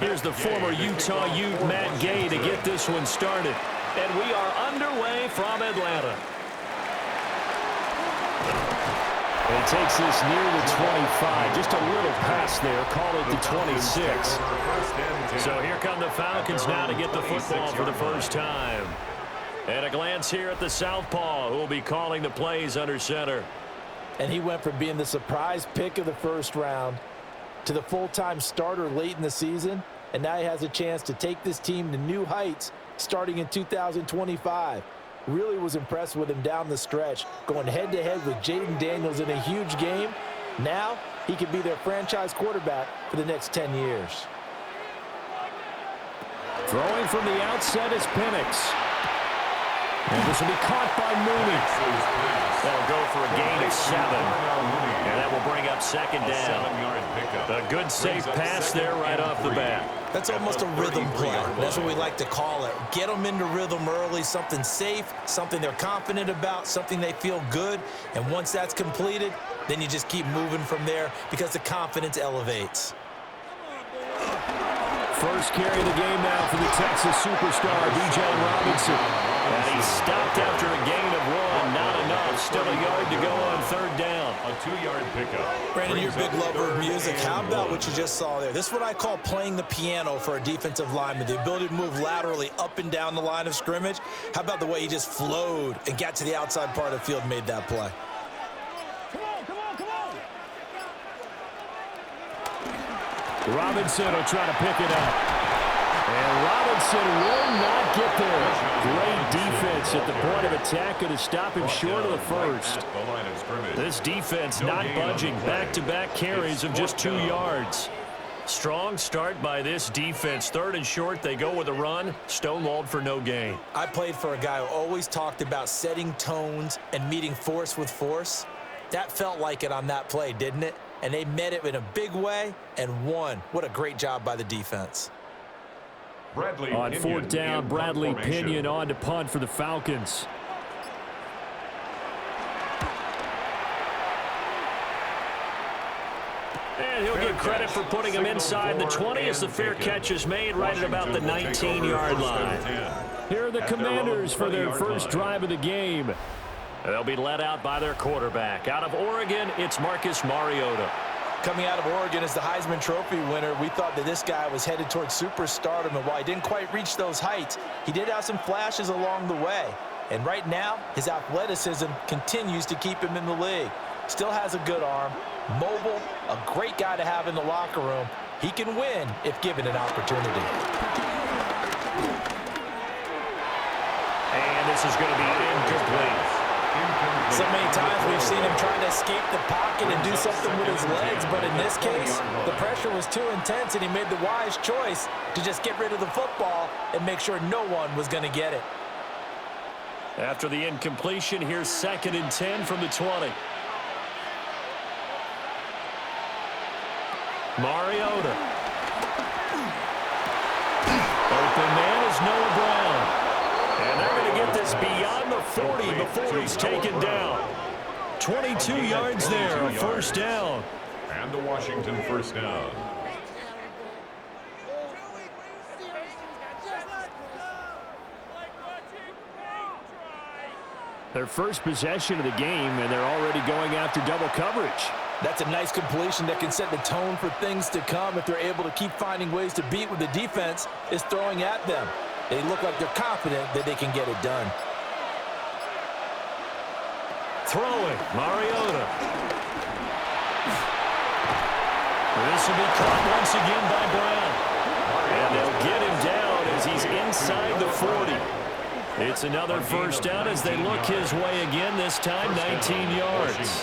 Here's the former Utah Ute, Matt Gay, to get this one started. And we are underway from Atlanta. And he takes this near the 25. Just a little pass there. Call it the 26. So here come the Falcons now to get the football for the first time. And a glance here at the southpaw, who will be calling the plays under center. And he went from being the surprise pick of the first round to the full-time starter late in the season. And now he has a chance to take this team to new heights starting in 2025. Really was impressed with him down the stretch, going head-to-head with Jaden Daniels in a huge game. Now he could be their franchise quarterback for the next 10 years. Throwing from the outset is Penix. And this will be caught by Mooney. That'll go for a gain of 7. And that will bring up second down. A good safe pass there right off the bat. That's almost a rhythm play. That's what we like to call it. Get them into rhythm early, something safe, something they're confident about, something they feel good. And once that's completed, then you just keep moving from there because the confidence elevates. First carry of the game now for the Texas superstar, B.J. Robinson. And he stopped after a gain of 1. Not enough. Still a yard to go on third down. A 2-yard pickup. Brandon, you're a big lover of music. How about what you just saw there? This is what I call playing the piano for a defensive lineman. The ability to move laterally up and down the line of scrimmage. How about the way he just flowed and got to the outside part of the field and made that play? Robinson will try to pick it up. And Robinson will not get there. Great defense at the point of attack, going to stop him short of the first. This defense not budging. Back-to-back carries of just 2 yards. Strong start by this defense. Third and short, they go with a run. Stonewalled for no gain. I played for a guy who always talked about setting tones and meeting force with force. That felt like it on that play, didn't it? And they met it in a big way and won. What a great job by the defense. On fourth down, Bradley Pinion on to punt for the Falcons. And he'll get credit for putting him inside the 20 as the fair catch is made right at about the 19-yard line. Here are the Commanders for their first drive of the game. They'll be led out by their quarterback. Out of Oregon, it's Marcus Mariota. Coming out of Oregon as the Heisman Trophy winner, we thought that this guy was headed towards superstardom, and while he didn't quite reach those heights, he did have some flashes along the way. And right now, his athleticism continues to keep him in the league. Still has a good arm, mobile, a great guy to have in the locker room. He can win if given an opportunity. And this is going to be incomplete. So many times we've seen him trying to escape the pocket and do something with his legs, but in this case, the pressure was too intense and he made the wise choice to just get rid of the football and make sure no one was going to get it. After the incompletion, here's 2nd and 10 from the 20. Mariota. Open man is Noah Brown. And they're going to get this beyond the 40 before he's taken down. 22 yards there, a first down. And the Washington first down. Their first possession of the game, and they're already going after double coverage. That's a nice completion that can set the tone for things to come if they're able to keep finding ways to beat what the defense is throwing at them. They look like they're confident that they can get it done. Throwing, Mariota. This will be caught once again by Brown. And they'll get him down as he's inside the 40. It's another first down as they look his way again, this time 19 yards.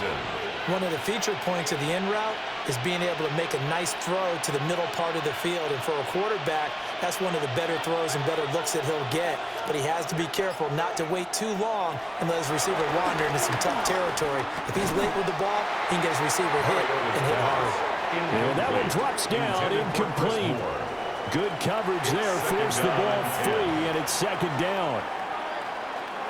One of the feature points of the in route is being able to make a nice throw to the middle part of the field. And for a quarterback, that's one of the better throws and better looks that he'll get. But he has to be careful not to wait too long and let his receiver wander into some tough territory. If he's late with the ball, he can get his receiver hit and hit hard. And that one drops down, incomplete. Good coverage there, forced the ball free, and it's 2nd down.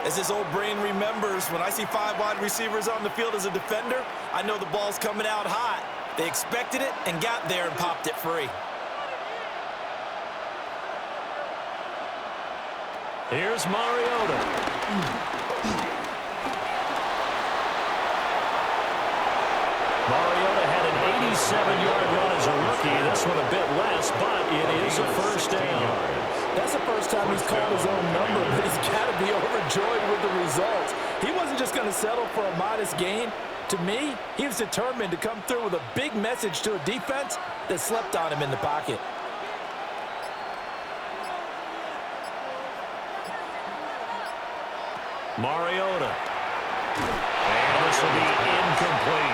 As his old brain remembers, when I see 5 wide receivers on the field as a defender, I know the ball's coming out hot. They expected it and got there and popped it free. Here's Mariota. Mariota had an 87-yard run as a rookie. This one a bit less, but it is a first down. That's the first time he's called his own number, but he's got to be overjoyed with the results. He wasn't just going to settle for a modest gain. To me, he was determined to come through with a big message to a defense that slept on him in the pocket. Mariota. And this will be incomplete.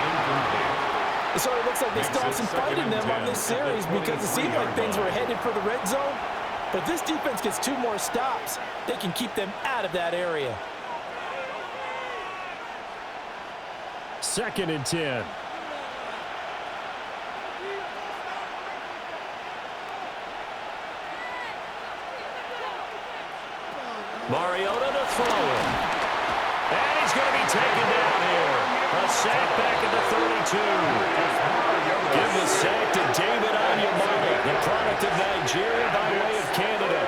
So it looks like they still have some fight in them on this series because it seemed like things were headed for the red zone. But this defense gets 2 more stops. They can keep them out of that area. 2nd and 10. Mariota to throw it. And he's going to be taken down here. A sack back at the 32. Give the sack to David Onyemata, the product of Nigeria by way of Canada.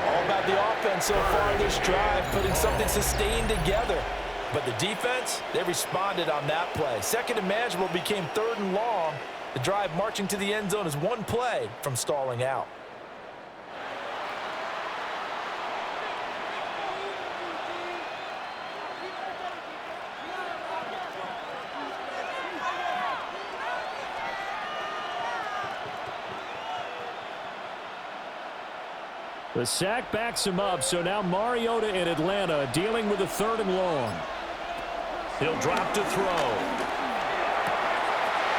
All about the offense so far this drive, putting something sustained together. But the defense, they responded on that play. 2nd and manageable became 3rd and long. The drive marching to the end zone is 1 play from stalling out. The sack backs him up, so now Mariota in Atlanta dealing with a 3rd and long. He'll drop to throw.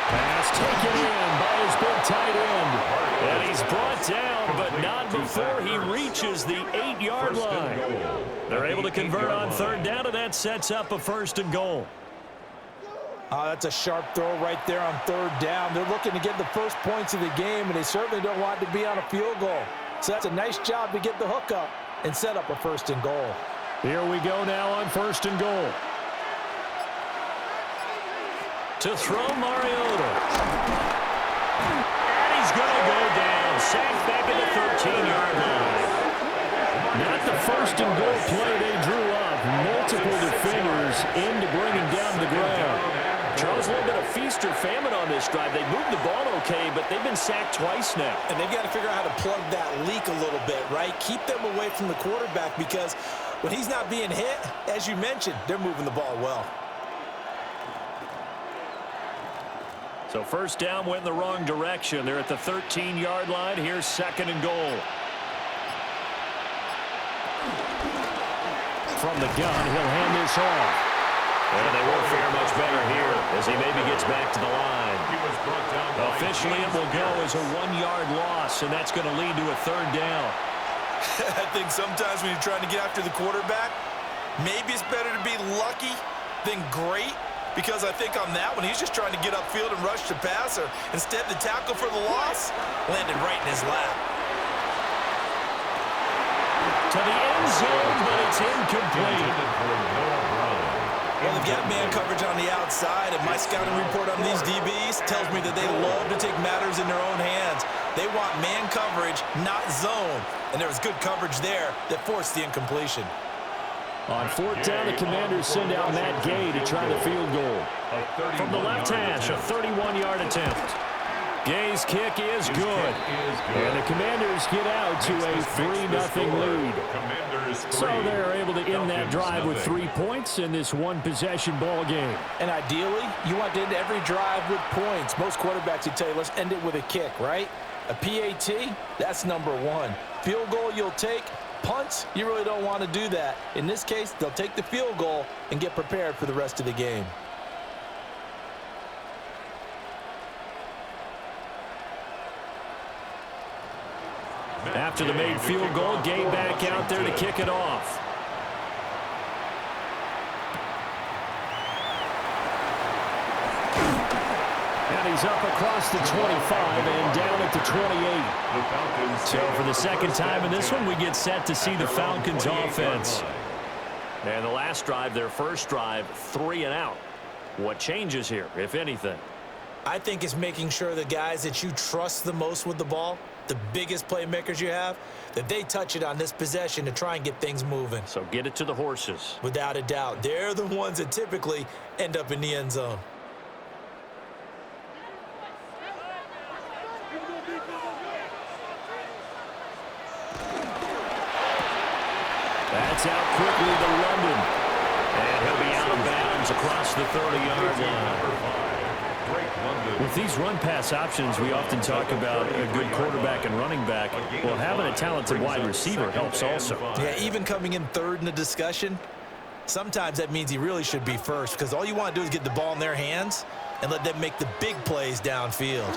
Pass taken in by his big tight end. And he's brought down, but not before he reaches the 8-yard line. They're able to convert on 3rd down, and that sets up a 1st and goal. That's a sharp throw right there on 3rd down. They're looking to get the first points of the game, and they certainly don't want to be on a field goal. So that's a nice job to get the hook up and set up a 1st and goal. Here we go now on 1st and goal. To throw Mariota. And he's going to go down. Sacked back at the 13-yard line. Not the 1st and goal play they drew up. Multiple defenders in to bring him down to the ground. Charles, a little bit of feast or famine on this drive. They moved the ball okay, but they've been sacked twice now. And they've got to figure out how to plug that leak a little bit, right? Keep them away from the quarterback because when he's not being hit, as you mentioned, they're moving the ball well. So 1st down went in the wrong direction. They're at the 13-yard line. Here's 2nd and goal. From the gun, he'll hand this off. And they won't fare much better here as he maybe gets back to the line. Officially, it will go as a 1-yard loss, and that's going to lead to a 3rd down. I think sometimes when you're trying to get after the quarterback, maybe it's better to be lucky than great, because I think on that one, he's just trying to get upfield and rush the passer. Instead, the tackle for the loss landed right in his lap. To the end zone, but it's incomplete. Well, they've got man coverage on the outside, and my scouting report on these DBs tells me that they love to take matters in their own hands. They want man coverage, not zone. And there was good coverage there that forced the incompletion. On 4th down, the Commanders send out Matt Gay to try the field goal. From the left hash, a 31-yard attempt. Gay's kick is good. And the Commanders get out to a 3-0 lead. So they're able to end that drive with 3 points in this one-possession ball game. And ideally, you want to end every drive with points. Most quarterbacks would tell you, let's end it with a kick, right? A PAT, that's number 1. Field goal you'll take. Punts, you really don't want to do that. In this case, they'll take the field goal and get prepared for the rest of the game. After the made field goal, Gay back out there to kick it off. And he's up across the 25 and down at the 28. So for the 2nd time in this one, we get set to see the Falcons offense. And the last drive, their first drive, 3 and out. What changes here, if anything? I think it's making sure the guys that you trust the most with the ball the biggest playmakers you have, that they touch it on this possession to try and get things moving. So get it to the horses. Without a doubt. They're the ones that typically end up in the end zone. That's out quickly to London. And he'll be out of bounds across the 30-yard line. With these run-pass options, we often talk about a good quarterback and running back. Well, having a talented wide receiver helps also. Yeah, even coming in third in the discussion, sometimes that means he really should be first, because all you want to do is get the ball in their hands and let them make the big plays downfield.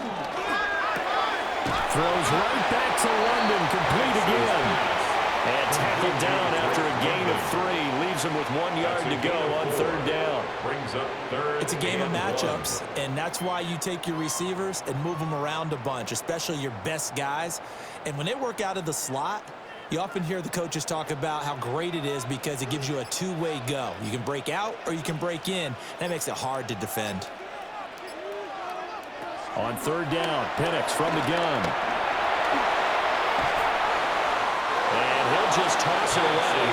Throws right back to London, complete again. And tackled down after a gain of 3. Leaves him with 1 yard to go on third down. Brings up third. It's a game of matchups, and that's why you take your receivers and move them around a bunch, especially your best guys. And when they work out of the slot, you often hear the coaches talk about how great it is because it gives you a two-way go. You can break out or you can break in. That makes it hard to defend. On third down, Penix from the gun. He'll just toss it away.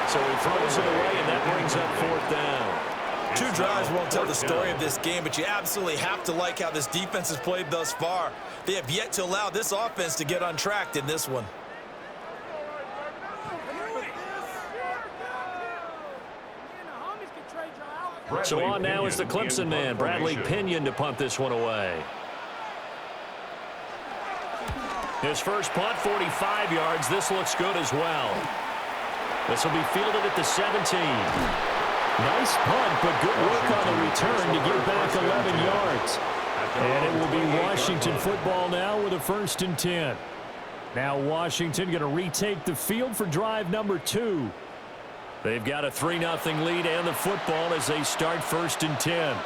So he throws it away, and that brings up fourth down. 2 drives won't tell the story of this game, but you absolutely have to like how this defense has played thus far. They have yet to allow this offense to get untracked in this one. So on now is the Clemson man, Bradley Pinion, to punt this one away. His first punt, 45 yards. This looks good as well. This will be fielded at the 17. Nice punt, but good work on the return to get back 11 yards. And it will be Washington football now with a 1st and 10. Now Washington going to retake the field for drive number 2. They've got a 3-0 lead and the football as they start 1st and 10.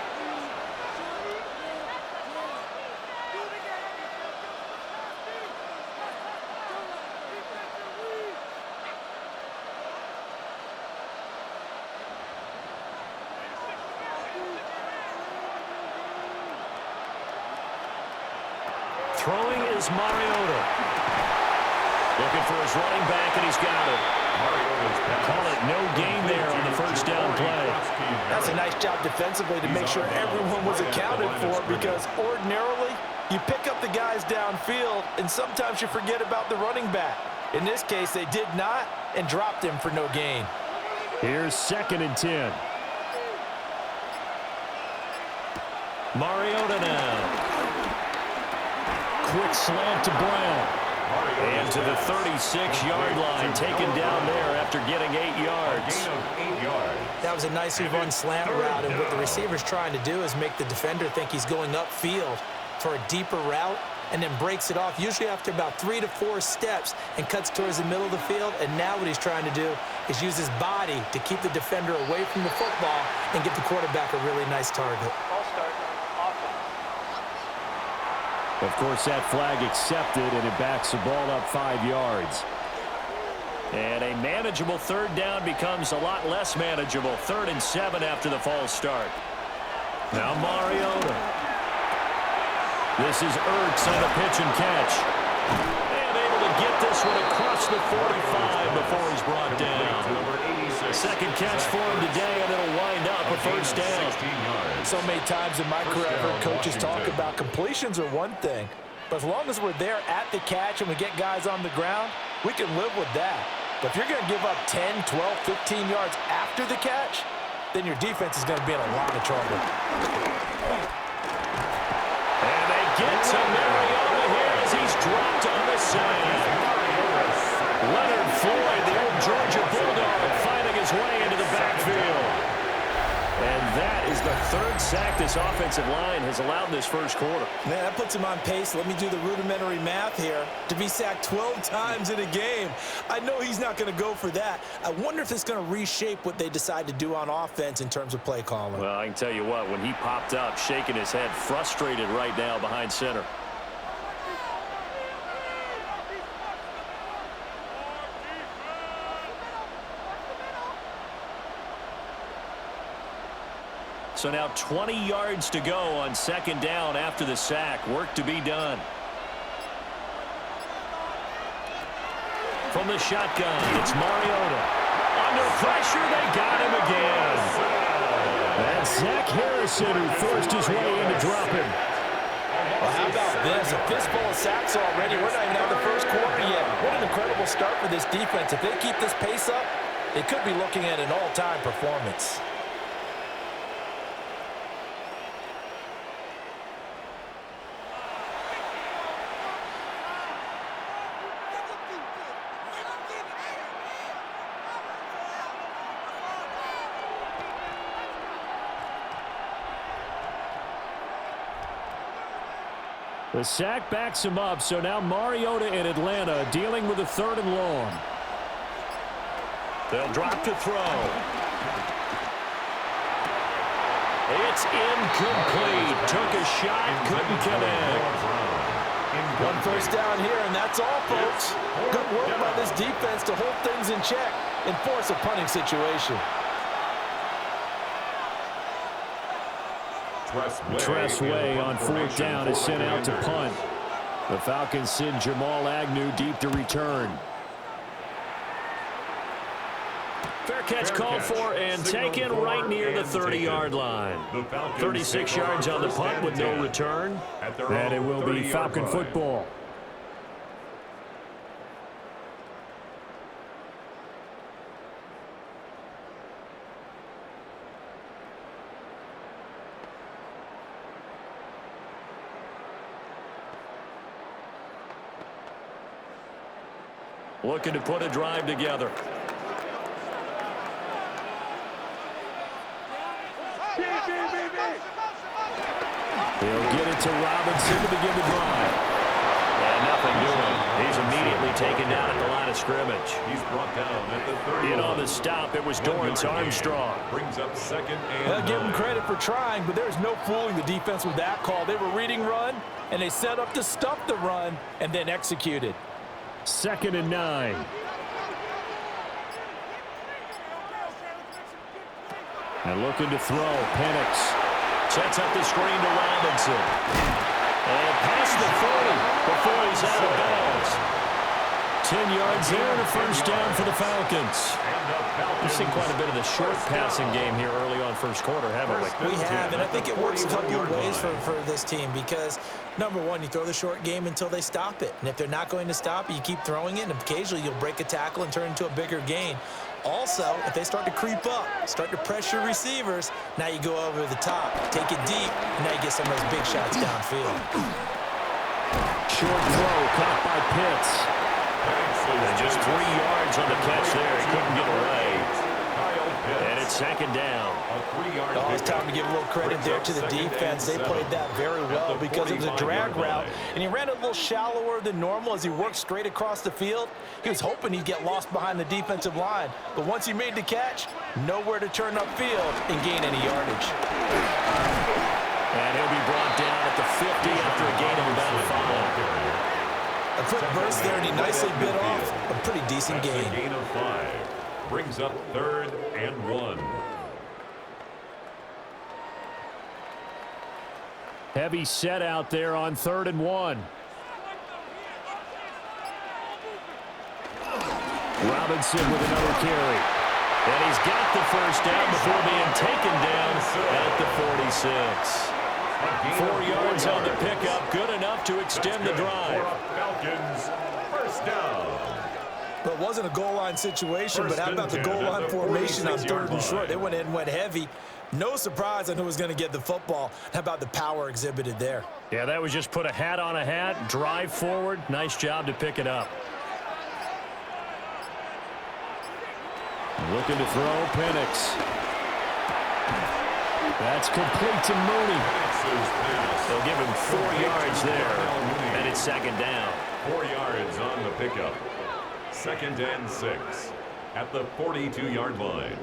Throwing is Mariota. Looking for his running back, and he's got it. Call it no gain there on the first down play. That's a nice job defensively to make sure everyone was accounted for, because ordinarily you pick up the guys downfield, and sometimes you forget about the running back. In this case, they did not and dropped him for no gain. Here's 2nd and 10. Mariota now. Quick slant to Brown. And to the 36-yard line, taken down there after getting 8 yards. That was a nicely run slant route, and what the receiver's trying to do is make the defender think he's going upfield for a deeper route, and then breaks it off, usually after about 3 to 4 steps, and cuts towards the middle of the field. And now what he's trying to do is use his body to keep the defender away from the football and get the quarterback a really nice target. Of course, that flag accepted, and it backs the ball up 5 yards. And a manageable third down becomes a lot less manageable. 3rd and 7 after the false start. Now Mariota. This is Ertz on the pitch and catch. And able to get this one across the 45 before he's brought down. Second catch for him today, and it'll wind up a first down. So many times in my career, I've heard coaches talk about completions are one thing, but as long as we're there at the catch and we get guys on the ground, we can live with that. But if you're going to give up 10, 12, 15 yards after the catch, then your defense is going to be in a lot of trouble. And they get to Mariota here as he's dropped on the side. Leonard Floyd, the old Georgia Bulldog, finding his way into the backfield. And that is the 3rd sack this offensive line has allowed this first quarter. Man, that puts him on pace. Let me do the rudimentary math here. To be sacked 12 times in a game, I know he's not going to go for that. I wonder if it's going to reshape what they decide to do on offense in terms of play calling. Well, I can tell you what, when he popped up, shaking his head, frustrated right now behind center. So now 20 yards to go on 2nd down after the sack. Work to be done. From the shotgun, it's Mariota. Under pressure, they got him again. That's Zach Harrison who forced his way in to drop him. Well, how about this? A fistful of sacks already. We're not even out of the first quarter yet. What an incredible start for this defense. If they keep this pace up, they could be looking at an all-time performance. The sack backs him up, so now Mariota in Atlanta dealing with a 3rd and long. They'll drop to throw. It's incomplete. Took a shot, couldn't connect. 1 first down here, and that's all, folks. Good work by this defense to hold things in check and force a punting situation. Tressway on 4th down is sent out to punt. The Falcons send Jamal Agnew deep to return. Fair catch called for and taken right near the 30-yard line. 36 yards on the punt with no return. And it will be Falcon football. Looking to put a drive together. He'll get it to Robinson to begin the drive. And nothing doing. He's immediately taken down at the line of scrimmage. He's brought down at the 30. In on the stop, it was Dorrance Armstrong. Brings up 2nd and I'll give him credit for trying, but there's no fooling the defense with that call. They were reading run, and they set up to stop the run and then executed. 2nd and 9. And looking to throw, Penix sets up the screen to Robinson. And past the 40 before he's out of bounds. 10 yards there and a first down for the Falcons. We've seen quite a bit of the short passing game here early on first quarter, haven't we? We have, and I think it works a couple of ways for this team because, number one, you throw the short game until they stop it. And if they're not going to stop it, you keep throwing it, and occasionally you'll break a tackle and turn it into a bigger gain. Also, if they start to creep up, start to pressure receivers, now you go over the top, take it deep, and now you get some of those big shots downfield. Short throw caught by Pitts. And just 3 yards on the catch there. He couldn't get away. And it's 2nd down. Oh, it's time to give a little credit there to the defense. They played that very well because it was a drag route, and he ran a little shallower than normal as he worked straight across the field. He was hoping he'd get lost behind the defensive line, but once he made the catch, nowhere to turn upfield and gain any yardage. And he'll be brought down at the 50 after a gain of about 5. A quick burst there, and he nicely bit off a pretty decent gain. A gain of 5. Brings up 3rd and 1. Heavy set out there on 3rd and 1. Robinson with another carry. And he's got the first down before being taken down at the 46. 4 yards on the pickup, good enough to extend the drive. Falcons, first down. But it wasn't a goal line situation, but how about the goal line formation on 3rd and short? They went in, went heavy. No surprise on who was going to get the football. How about the power exhibited there? Yeah, that was just put a hat on a hat, drive forward. Nice job to pick it up. Looking to throw, Penix. That's complete to Mooney. They'll give him 4 yards there, and it's 2nd down. 4 yards on the pickup. 2nd and 6 at the 42-yard line.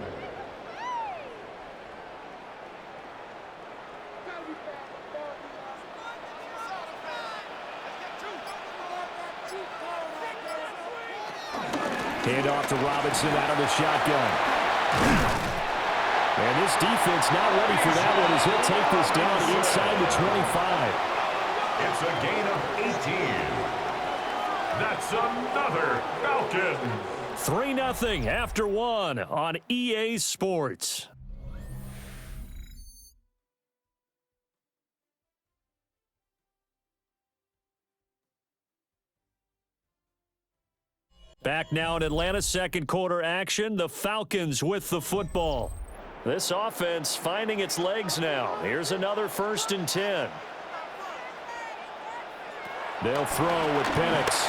Hand off to Robinson out of the shotgun. And this defense not ready for that one as he'll take this down inside the 25. It's a gain of 18. That's another Falcon. 3-0 after one on EA Sports. Back now in Atlanta, second quarter action. The Falcons with the football. This offense finding its legs now. Here's another 1st and 10. They'll throw with Penix.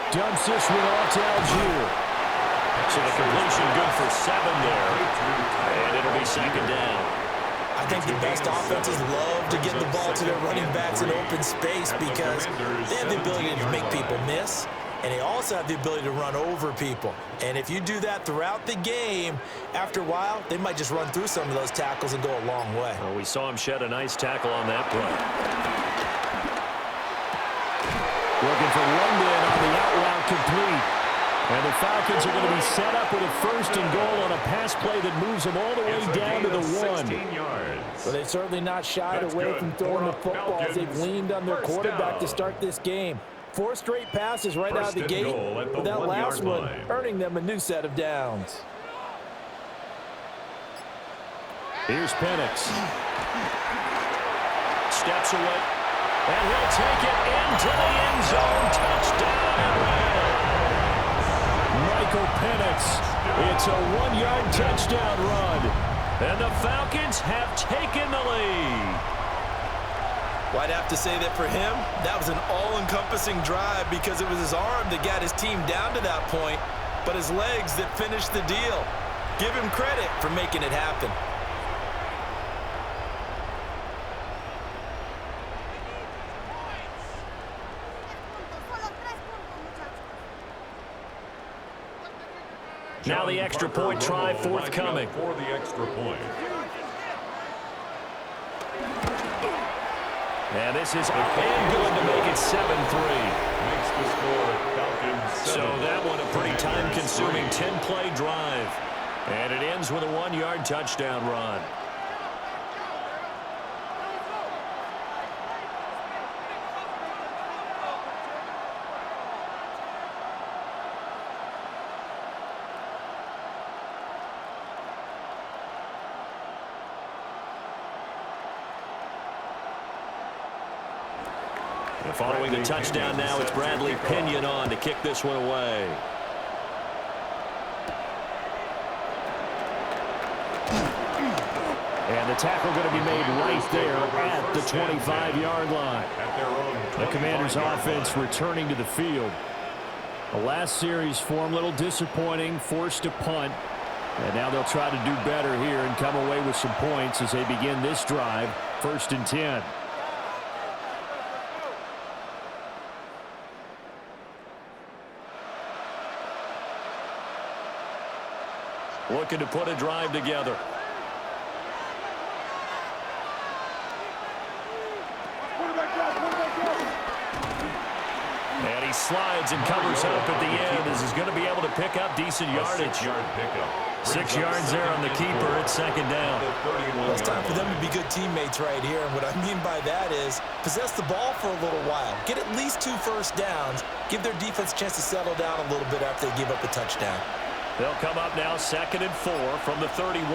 Dumps this one off to Algier. So the completion good for 7 there. And it'll be 2nd down. I think the best offenses love to get the ball to their running backs in open space because they have the ability to make people miss, and they also have the ability to run over people. And if you do that throughout the game, after a while, they might just run through some of those tackles and go a long way. Well, we saw him shed a nice tackle on that play. Looking for London on the out route complete. And the Falcons are going to be set up with a 1st and goal on a pass play that moves them all the way down to the 1. Well, they've certainly not shied away from throwing the football as they've leaned on their quarterback to start this game. 4 straight passes right out of the gate, with that last one earning them a new set of downs. Here's Penix. Steps away, and he'll take it into the end zone. Touchdown, Atlanta. Michael Penix. It's a 1-yard touchdown run. And the Falcons have taken the lead. Well, I'd have to say that for him, that was an all-encompassing drive because it was his arm that got his team down to that point, but his legs that finished the deal. Give him credit for making it happen. Now the extra point try forthcoming. For the extra point. And this is and good to make it 7-3. Makes the score Falcons 7. So that one a pretty time-consuming 10-play drive. And it ends with a 1-yard touchdown run. Following the touchdown now, it's Bradley Pinion on to kick this one away. And the tackle going to be made right there at the 25-yard line. The Commanders' offense returning to the field. The last series for them, a little disappointing, forced a punt. And now they'll try to do better here and come away with some points as they begin this drive, 1st and 10. Looking to put a drive together. And he slides and covers up at the end as he's going to be able to pick up decent yardage. 6-yard pickup. 6 yards there on the keeper at 2nd down. Well, it's time for them to be good teammates right here. And what I mean by that is possess the ball for a little while. Get at least 2 first downs. Give their defense a chance to settle down a little bit after they give up a touchdown. They'll come up now 2nd and 4 from the 31.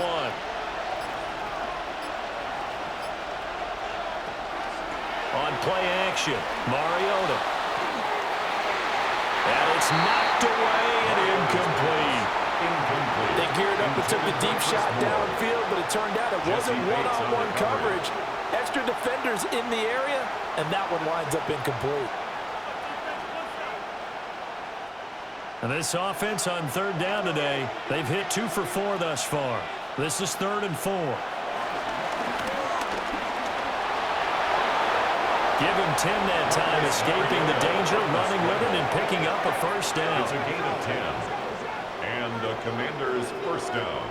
On play action, Mariota. And it's knocked away and incomplete. They geared up and took the deep shot downfield, but it turned out it wasn't one-on-one coverage. Extra defenders in the area, and that one winds up incomplete. And this offense on 3rd down today, they've hit 2 for 4 thus far. This is 3rd and 4. Give him 10 that time, escaping the danger, running with it, and picking up a 1st down. It's a gain of 10. And the Commanders' 1st down.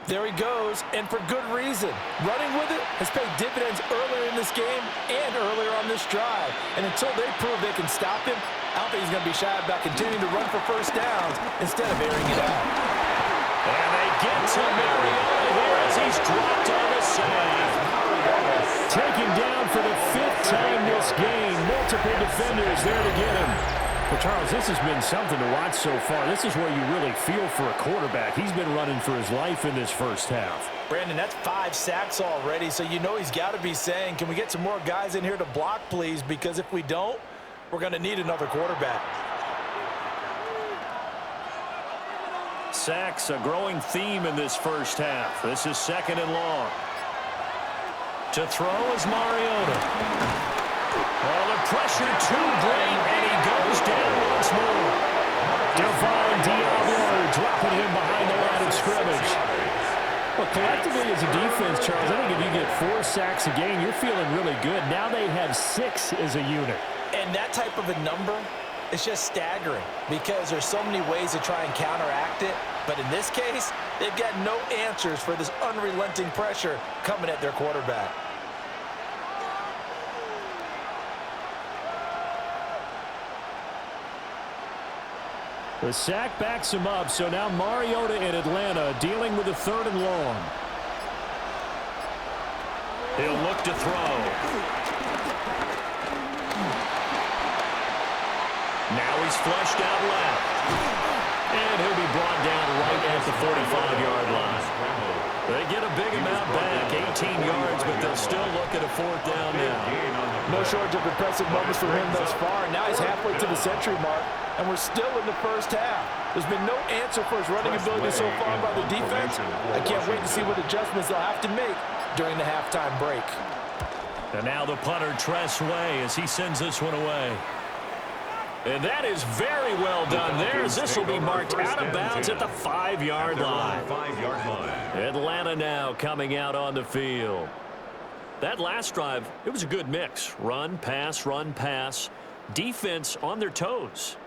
There he goes, and for good reason. Running with it has paid dividends earlier in this game and earlier on this drive. And until they prove they can stop him, I don't think he's going to be shy about continuing to run for 1st downs instead of airing it out. And they get to Mariota here as he's dropped on the save. Taken down for the 5th time this game. Multiple defenders there to get him. Well, Charles, this has been something to watch so far. This is where you really feel for a quarterback. He's been running for his life in this first half. Brandon, that's 5 sacks already, so you know he's got to be saying, can we get some more guys in here to block, please? Because if we don't, we're going to need another quarterback. Sacks, a growing theme in this first half. This is 2nd and long. To throw is Mariota. Oh, the pressure too great, and he goes down once more. Divine Diablo dropping him behind the line of scrimmage. Well, collectively as a defense, Charles, I think if you get 4 sacks a game, you're feeling really good. Now they have 6 as a unit. And that type of a number is just staggering because there's so many ways to try and counteract it. But in this case, they've got no answers for this unrelenting pressure coming at their quarterback. The sack backs him up, so now Mariota in Atlanta dealing with a 3rd and long. He'll look to throw. Now he's flushed out left. And he'll be brought down right at the 45-yard line. They get a big amount back, 18 yards, but they'll still look at a 4th down now. No shortage of impressive moments for him thus far. Now he's halfway to the century mark, and we're still in the first half. There's been no answer for his running ability so far by the defense. I can't wait to see what adjustments they'll have to make during the halftime break. And now the punter, Tress Way, as he sends this one away. And that is very well done there, as this will be marked out of bounds at the 5-yard line. Atlanta now coming out on the field. That last drive, it was a good mix. Run, pass, defense on their toes.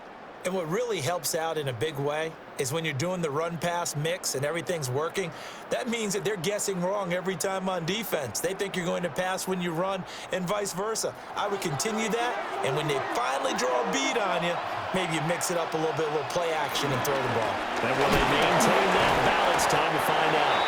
And what really helps out in a big way is when you're doing the run-pass mix and everything's working, that means that they're guessing wrong every time on defense. They think you're going to pass when you run and vice versa. I would continue that, and when they finally draw a beat on you, maybe you mix it up a little bit, a little play action and throw the ball. And will they maintain that balance? Time to find out.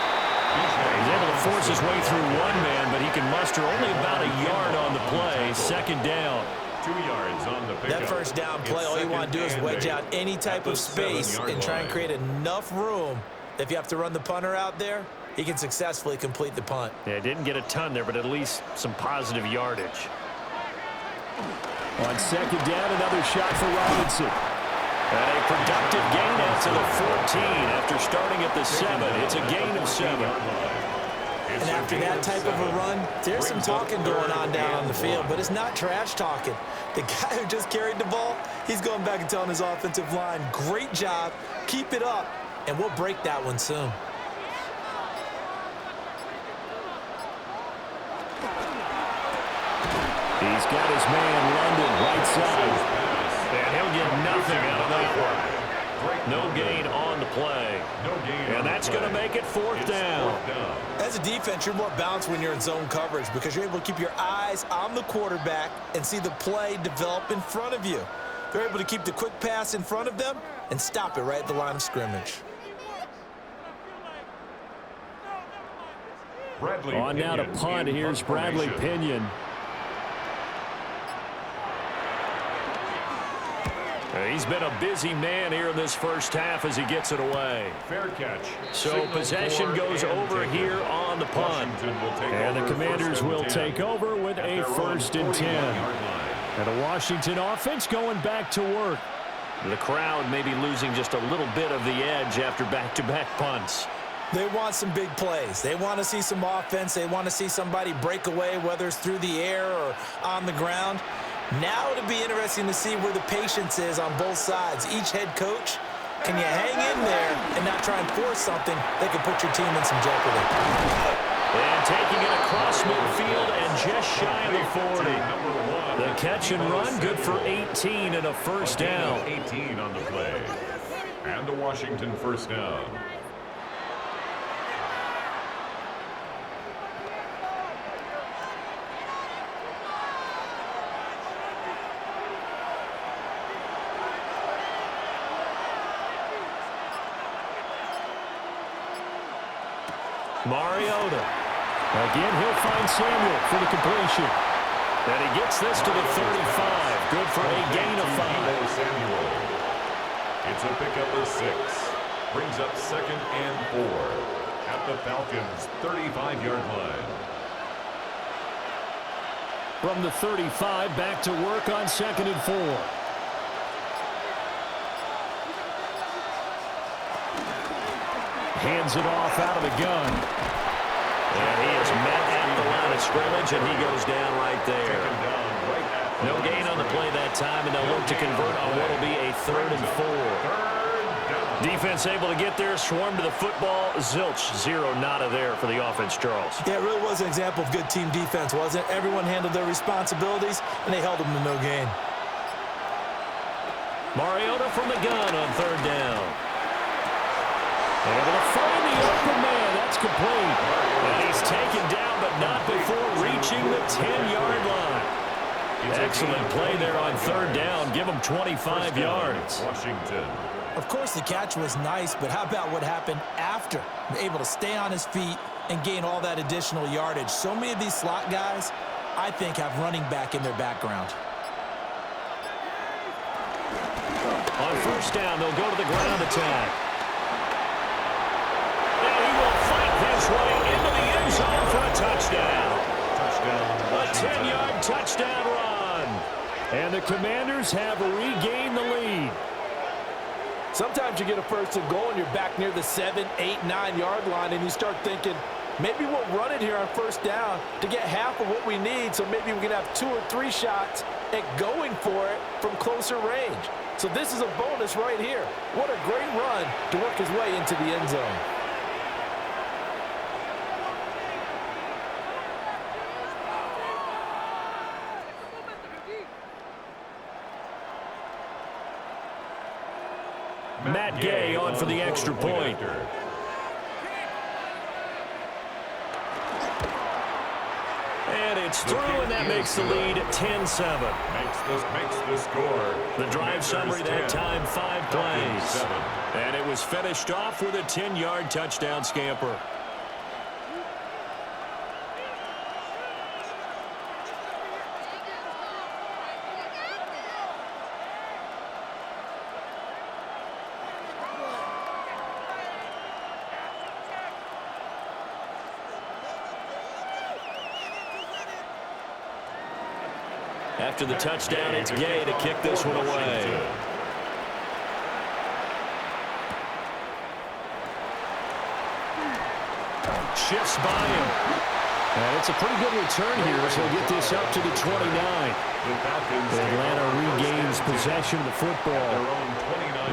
He's able to force his way through one man, but he can muster only about a yard on the play. 2nd down. 2 yards on the pickup. That first down play, all you want to do is wedge out any type of space and try and create enough room. If you have to run the punter out there, he can successfully complete the punt. Yeah, didn't get a ton there, but at least some positive yardage. On 2nd down, another shot for Robinson. And a productive gain out to the 14 after starting at the 7. It's a gain of 7. And after that type of a run, there's some talking going on down on the field, but it's not trash talking. The guy who just carried the ball, he's going back and telling his offensive line, great job, keep it up, and we'll break that one soon. He's got his man London right side. And he'll get nothing out of that one. No gain on the play. And that's going to make it 4th down. As a defense, you're more balanced when you're in zone coverage because you're able to keep your eyes on the quarterback and see the play develop in front of you. They're able to keep the quick pass in front of them and stop it right at the line of scrimmage. On now to punt. Here's Bradley Pinion. He's been a busy man here in this first half as he gets it away. Fair catch. So possession goes over here on the punt. And the Commanders will take over with a 1st and 10. And the Washington offense going back to work. The crowd may be losing just a little bit of the edge after back-to-back punts. They want some big plays. They want to see some offense. They want to see somebody break away, whether it's through the air or on the ground. Now it'll be interesting to see where the patience is on both sides. Each head coach, can you hang in there and not try and force something that could put your team in some jeopardy? And taking it across midfield and just shy of the 40. The catch and run, good for 18 and a 1st down. 18 on the play. And a Washington 1st down. Mariota. Again, he'll find Samuel for the completion. And he gets this to the 35. Good for a gain of 5. Samuel. It's a pickup of 6. Brings up 2nd and 4 at the Falcons' 35-yard line. From the 35, back to work on 2nd and 4. Hands it off out of the gun. And he is met at the line of scrimmage, and he goes down right there. No gain on the play that time, and they'll look to convert on what will be a 3rd and 4. Defense able to get there, swarm to the football. Zilch, 0, nada there for the offense, Charles. Yeah, it really was an example of good team defense, wasn't it? Everyone handled their responsibilities, and they held them to no gain. Mariota from the gun on 3rd down. Able to find the open man. That's complete. And he's taken down, but not before reaching the 10-yard line. Excellent play there on 3rd down. Give him 25 yards. Washington. Of course, the catch was nice, but how about what happened after? Able to stay on his feet and gain all that additional yardage. So many of these slot guys, I think, have running back in their background. On 1st down, they'll go to the ground attack. And he will fight his way into the end zone for a touchdown. A 10-yard touchdown run. And the Commanders have regained the lead. Sometimes you get a 1st and goal and you're back near the 7, 8, 9-yard line, and you start thinking, maybe we'll run it here on 1st down to get half of what we need, so maybe we can have 2 or 3 shots at going for it from closer range. So this is a bonus right here. What a great run to work his way into the end zone. Matt Gay on for the extra point. And it's through, and that makes the lead 10-7. Makes the score. The drive summary that time, 5 plays. And it was finished off with a 10-yard touchdown scamper. After the touchdown, it's Gay to kick this one away. Shifts by him. And it's a pretty good return here, so he'll get this up to the 29. Atlanta regains possession of the football.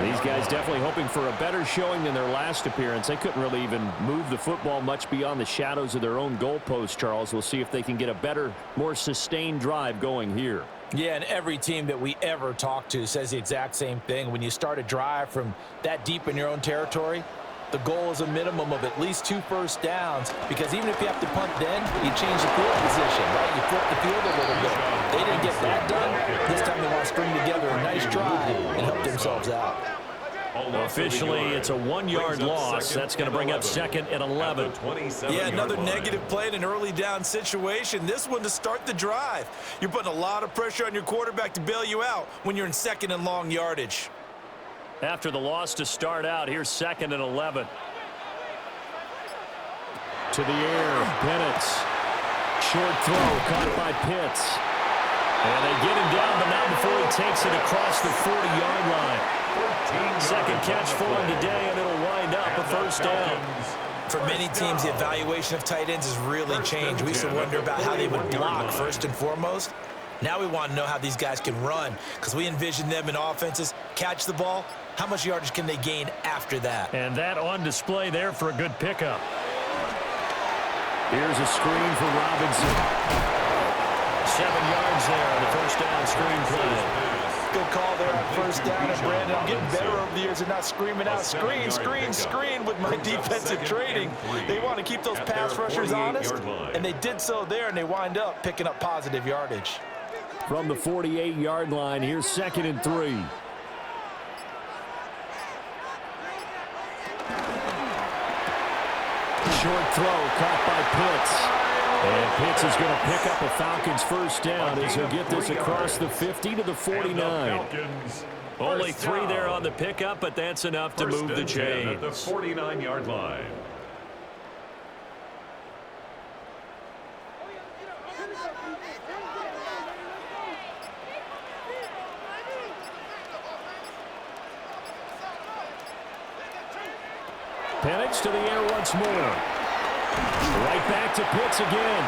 These guys definitely hoping for a better showing than their last appearance. They couldn't really even move the football much beyond the shadows of their own goalpost, Charles. We'll see if they can get a better, more sustained drive going here. Yeah, and every team that we ever talk to says the exact same thing. When you start a drive from that deep in your own territory, the goal is a minimum of at least 2 first downs, because even if you have to punt then, you change the field position, right? You flip the field a little bit. They didn't get that done. This time they want to string together a nice drive and help themselves out. Officially, it's a 1-yard loss. That's going to bring up 2nd and 11. Yeah, another negative play in an early down situation. This one to start the drive. You're putting a lot of pressure on your quarterback to bail you out when you're in 2nd and long yardage. After the loss to start out, here's 2nd and 11. To the air, Penance. Short throw caught by Pitts. And they get him down, but not before he takes it across the 40-yard line. Second catch for him today, and it'll wind up a 1st down. For many teams, the evaluation of tight ends has really changed. We used to wonder about how they would block first and foremost. Now we want to know how these guys can run, because we envision them in offenses catch the ball. How much yardage can they gain after that? And that on display there for a good pickup. Here's a screen for Robinson. 7 yards there on the 1st down screen play. Good call there on 1st down, and Brandon, I'm getting better over the years and not screaming out, screen, screen, screen with my defensive training. They want to keep those pass rushers honest, and they did so there, and they wind up picking up positive yardage. From the 48-yard line, here's 2nd and 3. short throw caught by Pitts. And Pitts is going to pick up a Falcons first down as he'll get this across the 50 to the 49. Only 3 there on the pickup, but that's enough to move the chains. At the 49-yard line. Penix to the air once more. Right back to Pitts again.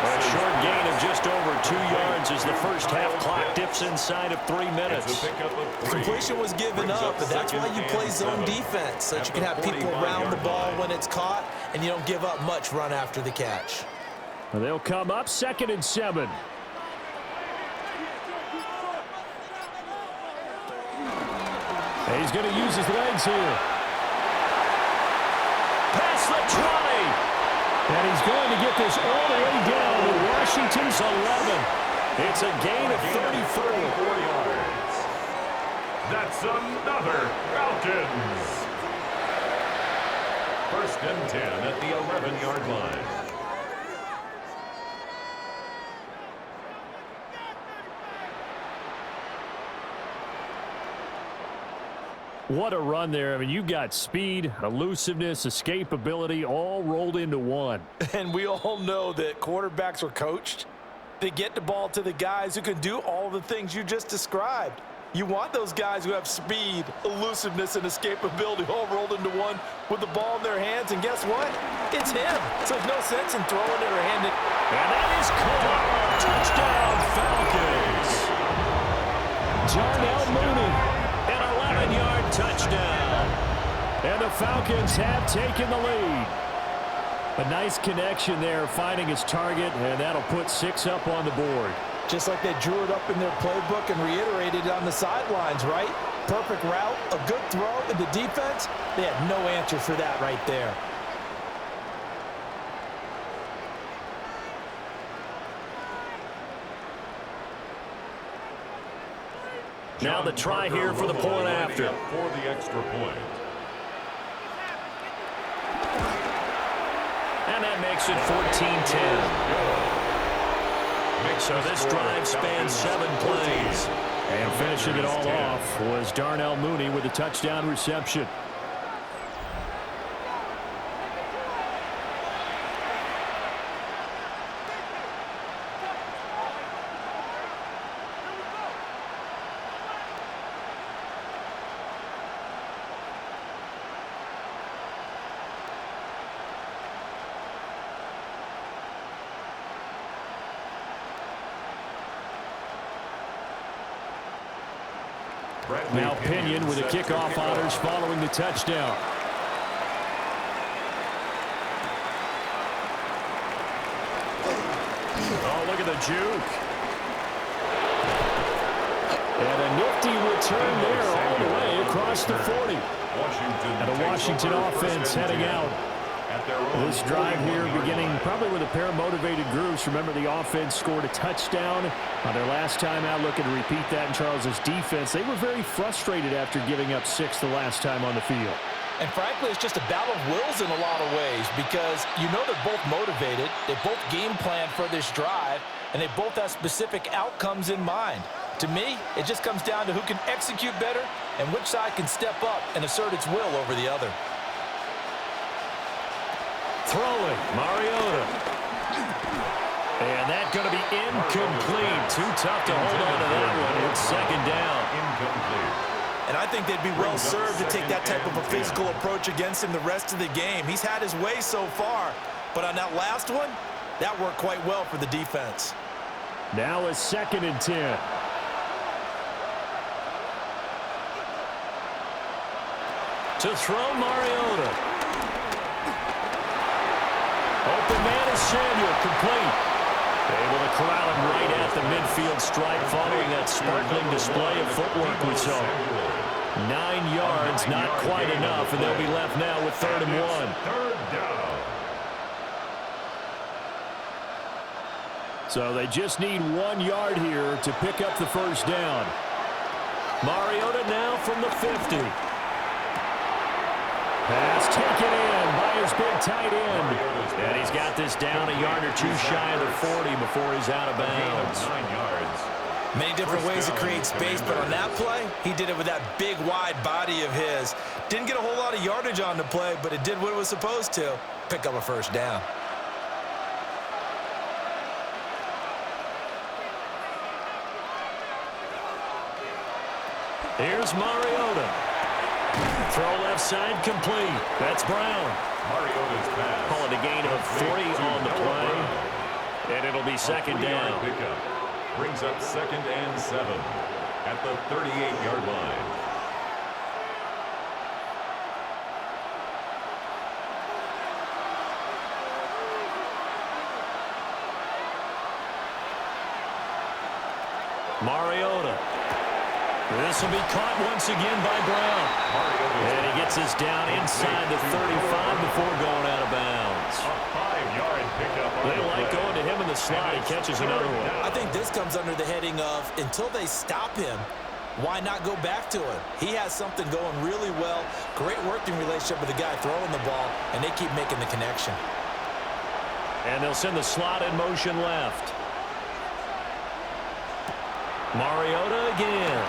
A short gain of just over 2 yards as the first half clock dips inside of 3 minutes. Completion was given up, but that's why you play zone defense, so that you can have people around the ball when it's caught, and you don't give up much run after the catch. Well, they'll come up 2nd and 7. And he's going to use his legs here. Past the 20. And he's going to get this all the way down to Washington's 11. It's a gain of 34 yards. That's another Falcons. 1st and 10 at the 11-yard line. What a run there. I mean, you've got speed, elusiveness, escapability all rolled into one. And we all know that quarterbacks are coached. They get the ball to the guys who can do all the things you just described. You want those guys who have speed, elusiveness, and escapability all rolled into one with the ball in their hands. And guess what? It's him. So there's no sense in throwing it or handing it. And that is caught. Touchdown, Falcons. Darnell Mooney. An 11-yard touchdown. And the Falcons have taken the lead. A nice connection there, finding his target, and that'll put 6 up on the board. Just like they drew it up in their playbook and reiterated it on the sidelines, right? Perfect route, a good throw, and the defense, they had no answer for that right there. Now the try here for the point after. For the extra point. And that makes it 14-10. So this drive spans 7 plays. And finishing it all off was Darnell Mooney with a touchdown reception. Now Pinion with the kickoff honors following the touchdown. Oh, look at the juke. And a nifty return there all the way across the 40. And a Washington offense heading out. This drive here beginning probably with a pair of motivated groups. Remember, the offense scored a touchdown on their last time out. Looking to repeat that in Charles's defense. They were very frustrated after giving up 6 the last time on the field. And frankly, it's just a battle of wills in a lot of ways because you know they're both motivated. They both game plan for this drive, and they both have specific outcomes in mind. To me, it just comes down to who can execute better and which side can step up and assert its will over the other. Throwing, Mariota. And that's going to be incomplete. Too tough to hold on to that one. It's 2nd down. Incomplete. And I think they'd be well served to take that type of a physical approach against him the rest of the game. He's had his way so far, but on that last one, that worked quite well for the defense. Now it's 2nd and 10. To throw, Mariota. Open man is Samuel, complete. Able to corral him right at the midfield stripe following that sparkling display of footwork we saw. 9 yards, not quite enough, and they'll be left now with 3rd and 1. 3rd down. So they just need 1 yard here to pick up the first down. Mariota now from the 50. Pass taken in by Mariotha's big tight end. And he's got this down a yard or two shy of the 40 before he's out of bounds. 9 yards. Many different ways to create space, but on that play, he did it with that big, wide body of his. Didn't get a whole lot of yardage on the play, but it did what it was supposed to. Pick up a first down. Here's Mariota. Throw left side complete. That's Brown. Mariota's pass. Call it a gain of 3 on the play. And it'll be second down. Pickup. Brings up 2nd and 7 at the 38-yard line. Mariota. This will be caught once again by Brown. And he gets this down inside the 35 before going out of bounds. A 5-yard pickup. They like going to him in the slot. He catches another one. I think this comes under the heading of until they stop him, why not go back to him? He has something going really well. Great working relationship with the guy throwing the ball, and they keep making the connection. And they'll send the slot in motion left. Mariota again.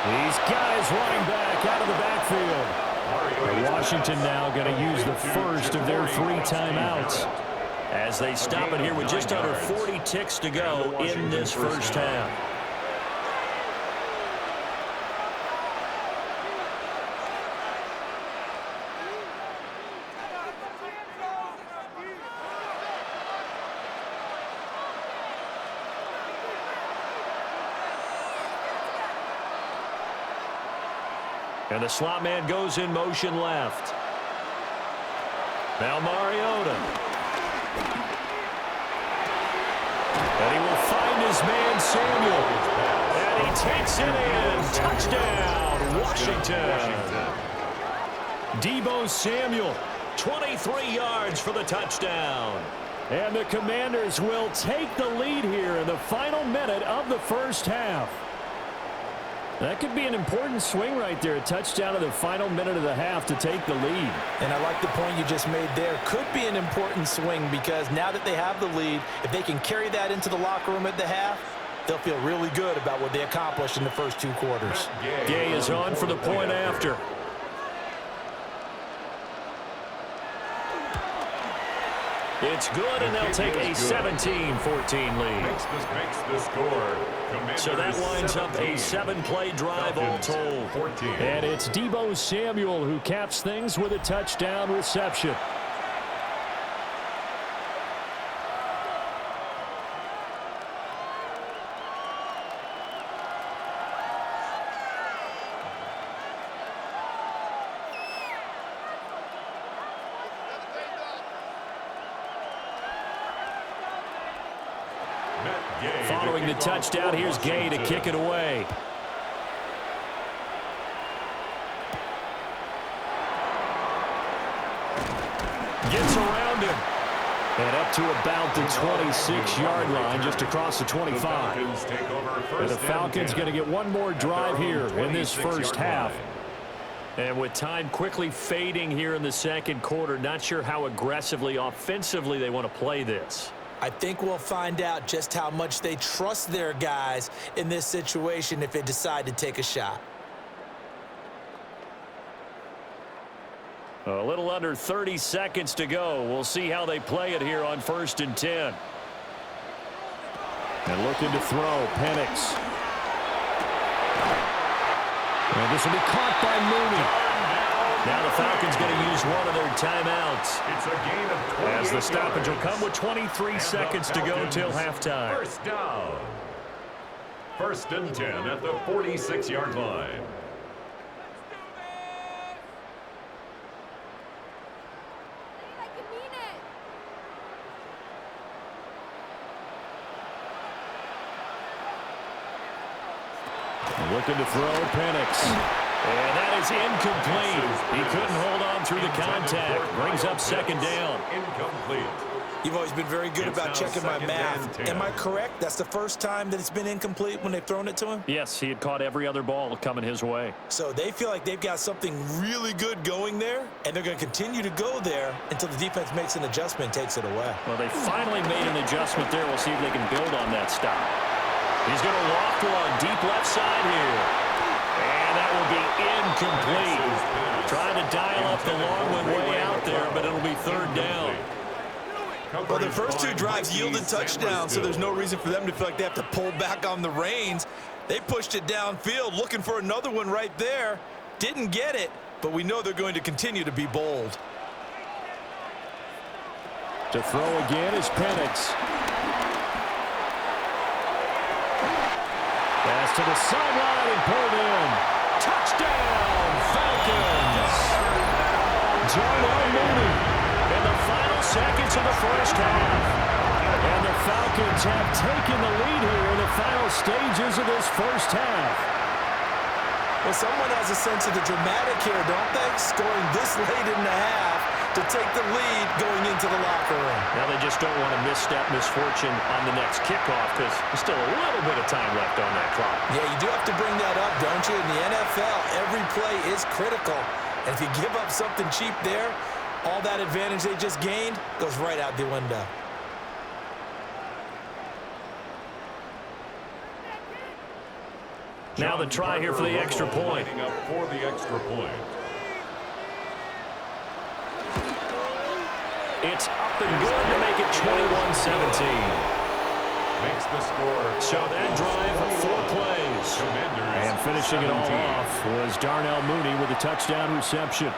He's got his running back out of the backfield. Washington now going to use the first of their 3 timeouts as they stop it here with just under 40 ticks to go in this first half. And the slot man goes in motion left. Now Mariota. And he will find his man Samuel. And he takes it in. Touchdown, Washington. Deebo Samuel, 23 yards for the touchdown. And the Commanders will take the lead here in the final minute of the first half. That could be an important swing right there. A touchdown in the final minute of the half to take the lead. And I like the point you just made there. Could be an important swing because now that they have the lead, if they can carry that into the locker room at the half, they'll feel really good about what they accomplished in the first 2 quarters. Gay is on for the point after. It's good, and they'll take a 17-14 lead. Makes the score. So that winds up a 7-play drive all told. And it's Deebo Samuel who caps things with a touchdown reception. Following the touchdown, here's Gay to kick it away. Gets around him. And up to about the 26-yard line, just across the 25. And the Falcons going to get one more drive here in this first half. And with time quickly fading here in the second quarter, not sure how aggressively, offensively they want to play this. I think we'll find out just how much they trust their guys in this situation if they decide to take a shot. A little under 30 seconds to go. We'll see how they play it here on 1st and 10. And looking to throw, Penix. And this will be caught by Mooney. Now the Falcons going to use one of their timeouts. It's a gain of 28 as the stoppage will yards. come with 23 seconds to go till halftime. First down. 1st and 10 at the 46-yard line. Looking to throw, Penix. And that is incomplete. He couldn't hold on through the contact. Brings up 2nd down. Incomplete. You've always been very good about checking my math. Am I correct? That's the first time that it's been incomplete when they've thrown it to him? Yes, he had caught every other ball coming his way. So they feel like they've got something really good going there, and they're going to continue to go there until the defense makes an adjustment and takes it away. Well, they finally made an adjustment there. We'll see if they can build on that stop. He's going to loft one deep left side here. And that will be incomplete. Trying to dial up the long one way out there, but it'll be third down. Well, the first two drives yielded touchdowns, so there's no reason for them to feel like they have to pull back on the reins. They pushed it downfield, looking for another one right there. Didn't get it, but we know they're going to continue to be bold. To throw again is Penix. Pass to the sideline and pulled in. Touchdown, Falcons! Darnell Mooney in the final seconds of the first half. And the Falcons have taken the lead here in the final stages of this first half. Well, someone has a sense of the dramatic here, don't they? Scoring this late in the half to take the lead going into the locker room. Now they just don't want to misstep misfortune on the next kickoff because there's still a little bit of time left on that clock. Yeah, you do have to bring that up, don't you? In the NFL, every play is critical. And if you give up something cheap there, all that advantage they just gained goes right out the window. Now the try here for the extra point. Up for the extra point. It's up and good to make it 21-17. Makes the score. So that drive, 4 plays. Commanders And finishing it all 17. off was Darnell Mooney with a touchdown reception.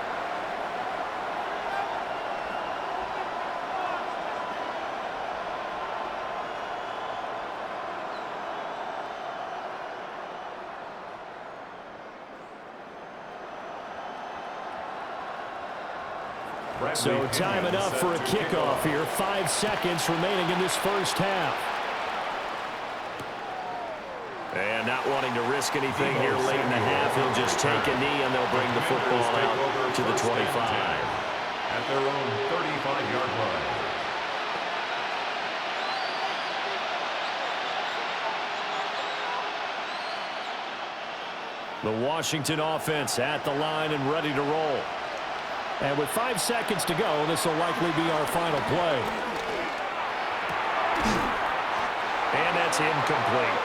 So time it up for a kickoff here. 5 seconds remaining in this first half. And not wanting to risk anything here late in the half, he'll just take a knee and they'll bring the football out to the 25. At their own 35-yard line. The Washington offense at the line and ready to roll. And with 5 seconds to go, this will likely be our final play. And that's incomplete.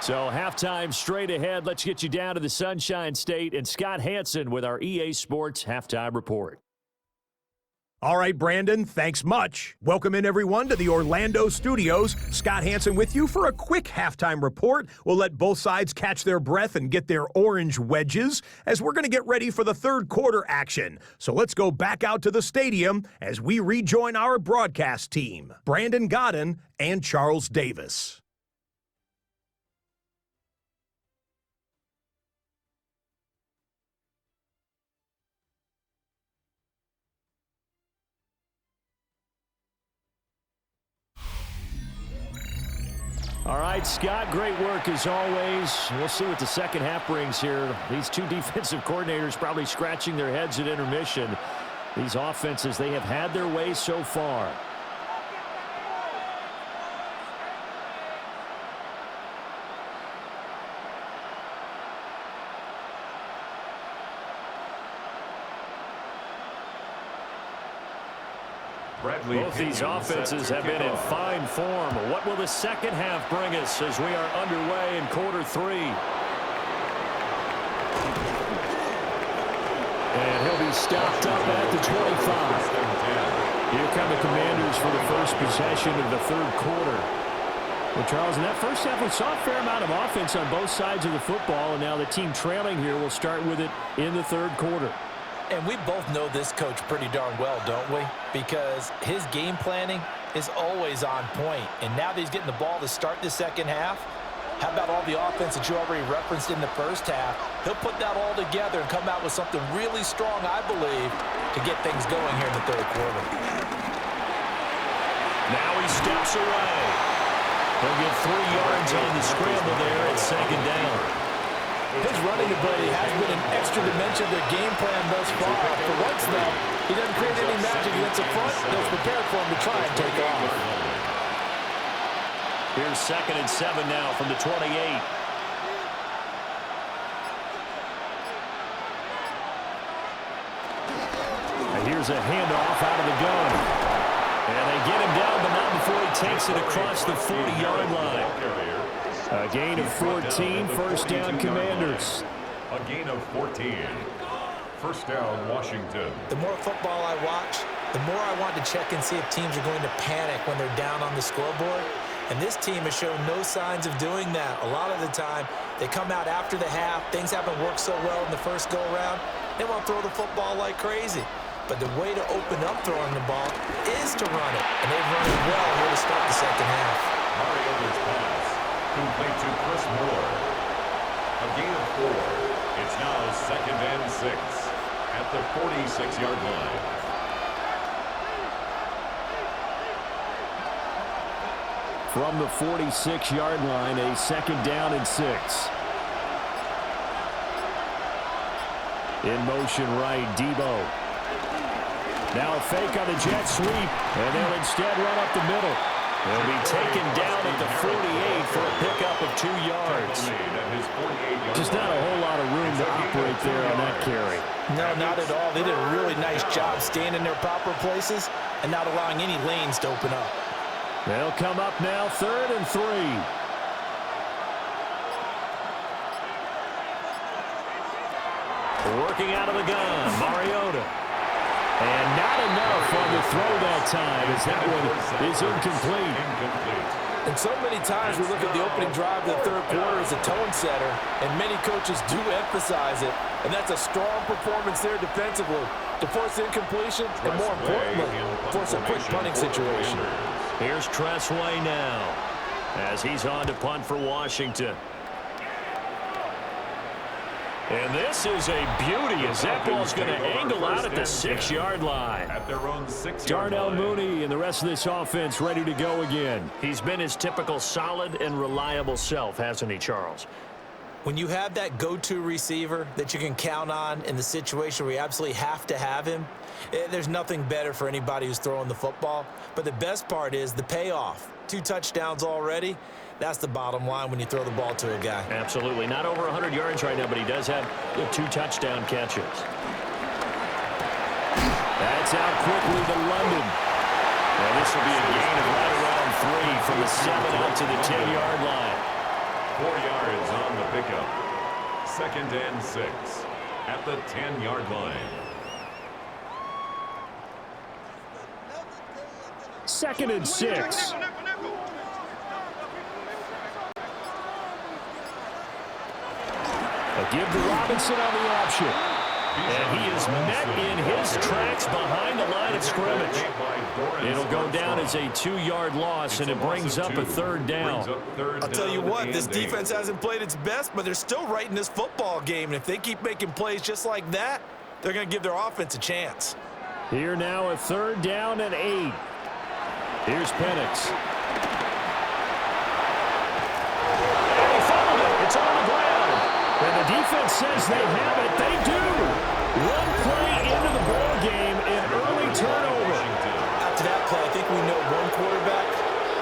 So halftime straight ahead. Let's get you down to the Sunshine State and Scott Hansen with our EA Sports Halftime Report. All right, Brandon, thanks much. Welcome in, everyone, to the Orlando studios. Scott Hansen with you for a quick halftime report. We'll let both sides catch their breath and get their orange wedges as we're going to get ready for the third quarter action. So let's go back out to the stadium as we rejoin our broadcast team, Brandon Godden and Charles Davis. All right, Scott, great work as always. We'll see what the second half brings here. These two defensive coordinators probably scratching their heads at intermission. These offenses, they have had their way so far. Both these offenses have been in fine form. What will the second half bring us as we are underway in quarter 3? And he'll be stopped up at the 25. Here come the Commanders for the first possession of the third quarter. Well, Charles, in that first half, we saw a fair amount of offense on both sides of the football, and now the team trailing here will start with it in the third quarter. And we both know this coach pretty darn well, don't we? Because his game planning is always on point. And now that he's getting the ball to start the second half, how about all the offense that you already referenced in the first half? He'll put that all together and come out with something really strong, I believe, to get things going here in the third quarter. Now he steps away. He'll get 3 yards on the scramble there at second down. His running ability has been an extra dimension of their game plan thus far. For once, though, he doesn't create any magic against the front. They're prepared for him to try and take off. Here's 2nd and 7 now from the 28. Here's a handoff out of the gun. And they get him down, but not before he takes it across the 40-yard line. A gain of 14, first down Commanders. A gain of 14. First down Washington. The more football I watch, the more I want to check and see if teams are going to panic when they're down on the scoreboard. And this team has shown no signs of doing that. A lot of the time, they come out after the half. Things haven't worked so well in the first go-around. They want to throw the football like crazy. But the way to open up throwing the ball is to run it. And they've run it well here to start the second half. Mariota's pass, complete to Chris Moore. A gain of 4. It's now 2nd and 6 at the 46-yard line. From the 46-yard line, a 2nd down and 6. In motion right, Debo. Now a fake on the jet sweep, and they'll instead run up the middle. They'll be taken down at the 48 for a pickup of 2 yards. Just not a whole lot of room to operate there on that carry. No, not at all. They did a really nice job staying in their proper places and not allowing any lanes to open up. They'll come up now, 3rd and 3. Working out of the gun, Mariota. And not enough on the throw that time, as that one is incomplete. And so many times we look at the opening drive of the third quarter as a tone setter, and many coaches do emphasize it. And that's a strong performance there defensively to force incompletion, and more importantly, force a quick punting situation. Here's Tressway now as he's on to punt for Washington. And this is a beauty as that ball's going to angle out at the 6-yard line. At their own 6-yard Darnell line. Mooney and the rest of this offense ready to go again. He's been his typical solid and reliable self, hasn't he, Charles? When you have that go-to receiver that you can count on in the situation where you absolutely have to have him, there's nothing better for anybody who's throwing the football. But the best part is the payoff. 2 touchdowns already. That's the bottom line when you throw the ball to a guy. Absolutely. Not over 100 yards right now, but he does have 2 touchdown catches. That's out quickly to London. And this will be a gain of right around 3 from the 7 out to the 10-yard line. 4 yards on the pickup. 2nd and 6 at the 10-yard line. 2nd and 6. A give to Robinson on the option. And he is met in his tracks behind the line of scrimmage. It'll go down as a 2-yard loss, and it brings up a 3rd down. I'll tell you what, this defense hasn't played its best, but they're still right in this football game. And if they keep making plays just like that, they're going to give their offense a chance. Here now a 3rd down and 8. Here's Penix. And he fouled it. It's on the ground. And the defense says they have it. They do. One play into the ball game, an early turnover. After that play, I think we know one quarterback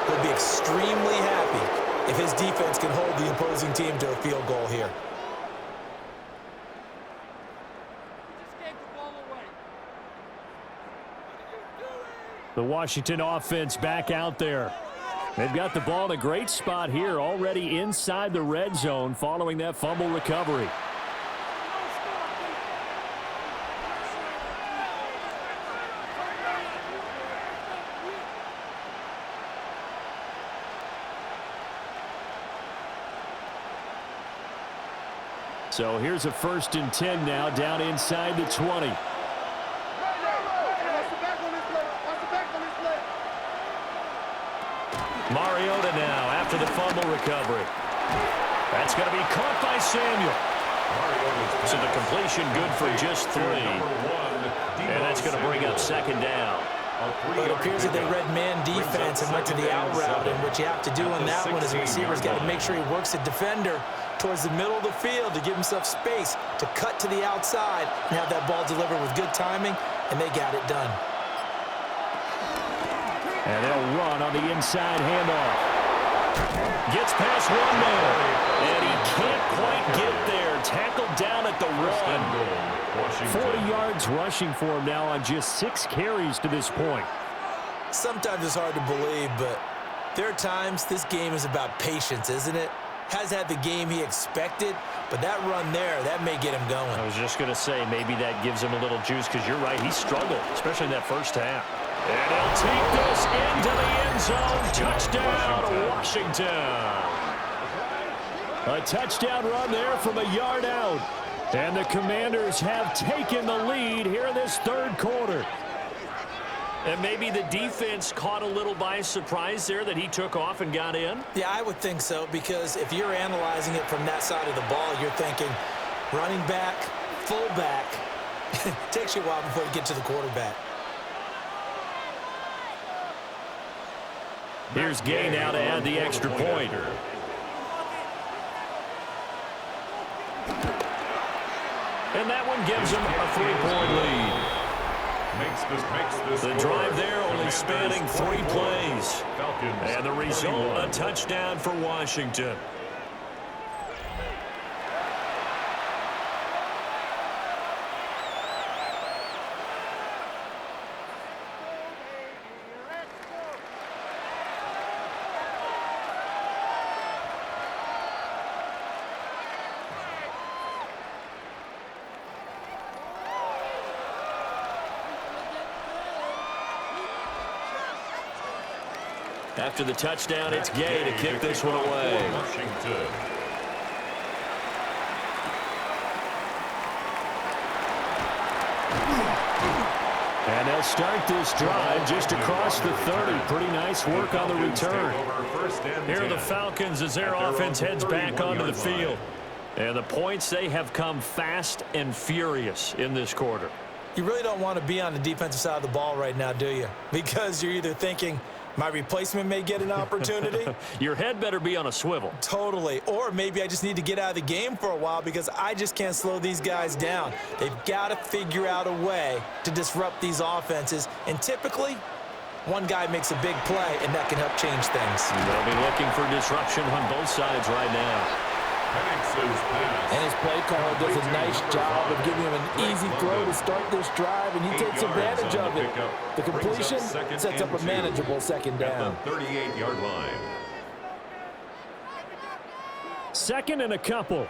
will be extremely happy if his defense can hold the opposing team to a field goal here. The Washington offense back out there. They've got the ball in a great spot here, already inside the red zone following that fumble recovery. So here's a 1st and 10 now, down inside the 20. Mariota now after the fumble recovery. That's going to be caught by Samuel. So the completion good for just 3. And that's going to bring up 2nd down. But it appears that they read man defense and went to the out route, and what you have to do on that one is the receiver's got to make sure he works the defender towards the middle of the field to give himself space to cut to the outside and have that ball delivered with good timing, and they got it done. And they'll run on the inside handoff. Gets past one man, and he can't quite get there. Tackled down at the 1. 40 yards rushing for him now on just 6 carries to this point. Sometimes it's hard to believe, but there are times this game is about patience, isn't it? Has had the game he expected, but that run there, that may get him going. I was just going to say, maybe that gives him a little juice, because you're right, he struggled, especially in that first half. And he'll take this into the end zone. Touchdown, Washington. A touchdown run there from a yard out. And the Commanders have taken the lead here in this third quarter. And maybe the defense caught a little by surprise there that he took off and got in? Yeah, I would think so, because if you're analyzing it from that side of the ball, you're thinking running back, fullback. It takes you a while before you get to the quarterback. Here's Gay now to add the extra point. And that one gives him a 3-point lead. The drive there only spanning 3 plays. And the result, a touchdown for Washington. After the touchdown, it's Gay to kick this one away. And they'll start this drive just across the 30. Pretty nice work on the return. Here are the Falcons as their offense heads back onto the field. And the points, they have come fast and furious in this quarter. You really don't want to be on the defensive side of the ball right now, do you? Because you're either thinking, my replacement may get an opportunity. Your head better be on a swivel. Totally. Or maybe I just need to get out of the game for a while because I just can't slow these guys down. They've got to figure out a way to disrupt these offenses. And typically, one guy makes a big play, and that can help change things. They'll be looking for disruption on both sides right now. And his play caller does a nice job of giving him an easy throw to start this drive, and he takes advantage of it. The completion sets up a manageable second down. At the 38-yard line. Second and a couple.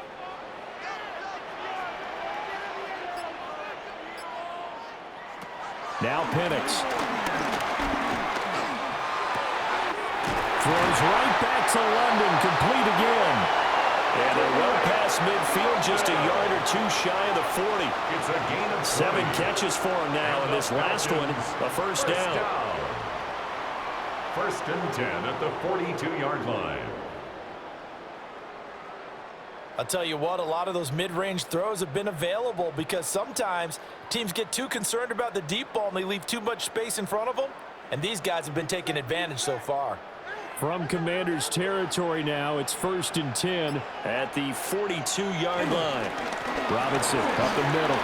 Now Penix. Throws right back to London, complete again. And they're well past midfield, just a yard or 2 shy of the 40. It's a gain of 7 catches for him now, and this last one, a first down. First and 10 at the 42-yard line. I'll tell you what, a lot of those mid-range throws have been available because sometimes teams get too concerned about the deep ball and they leave too much space in front of them, and these guys have been taking advantage so far. From Commanders territory now, it's first and 10 at the 42-yard line. Robinson up the middle.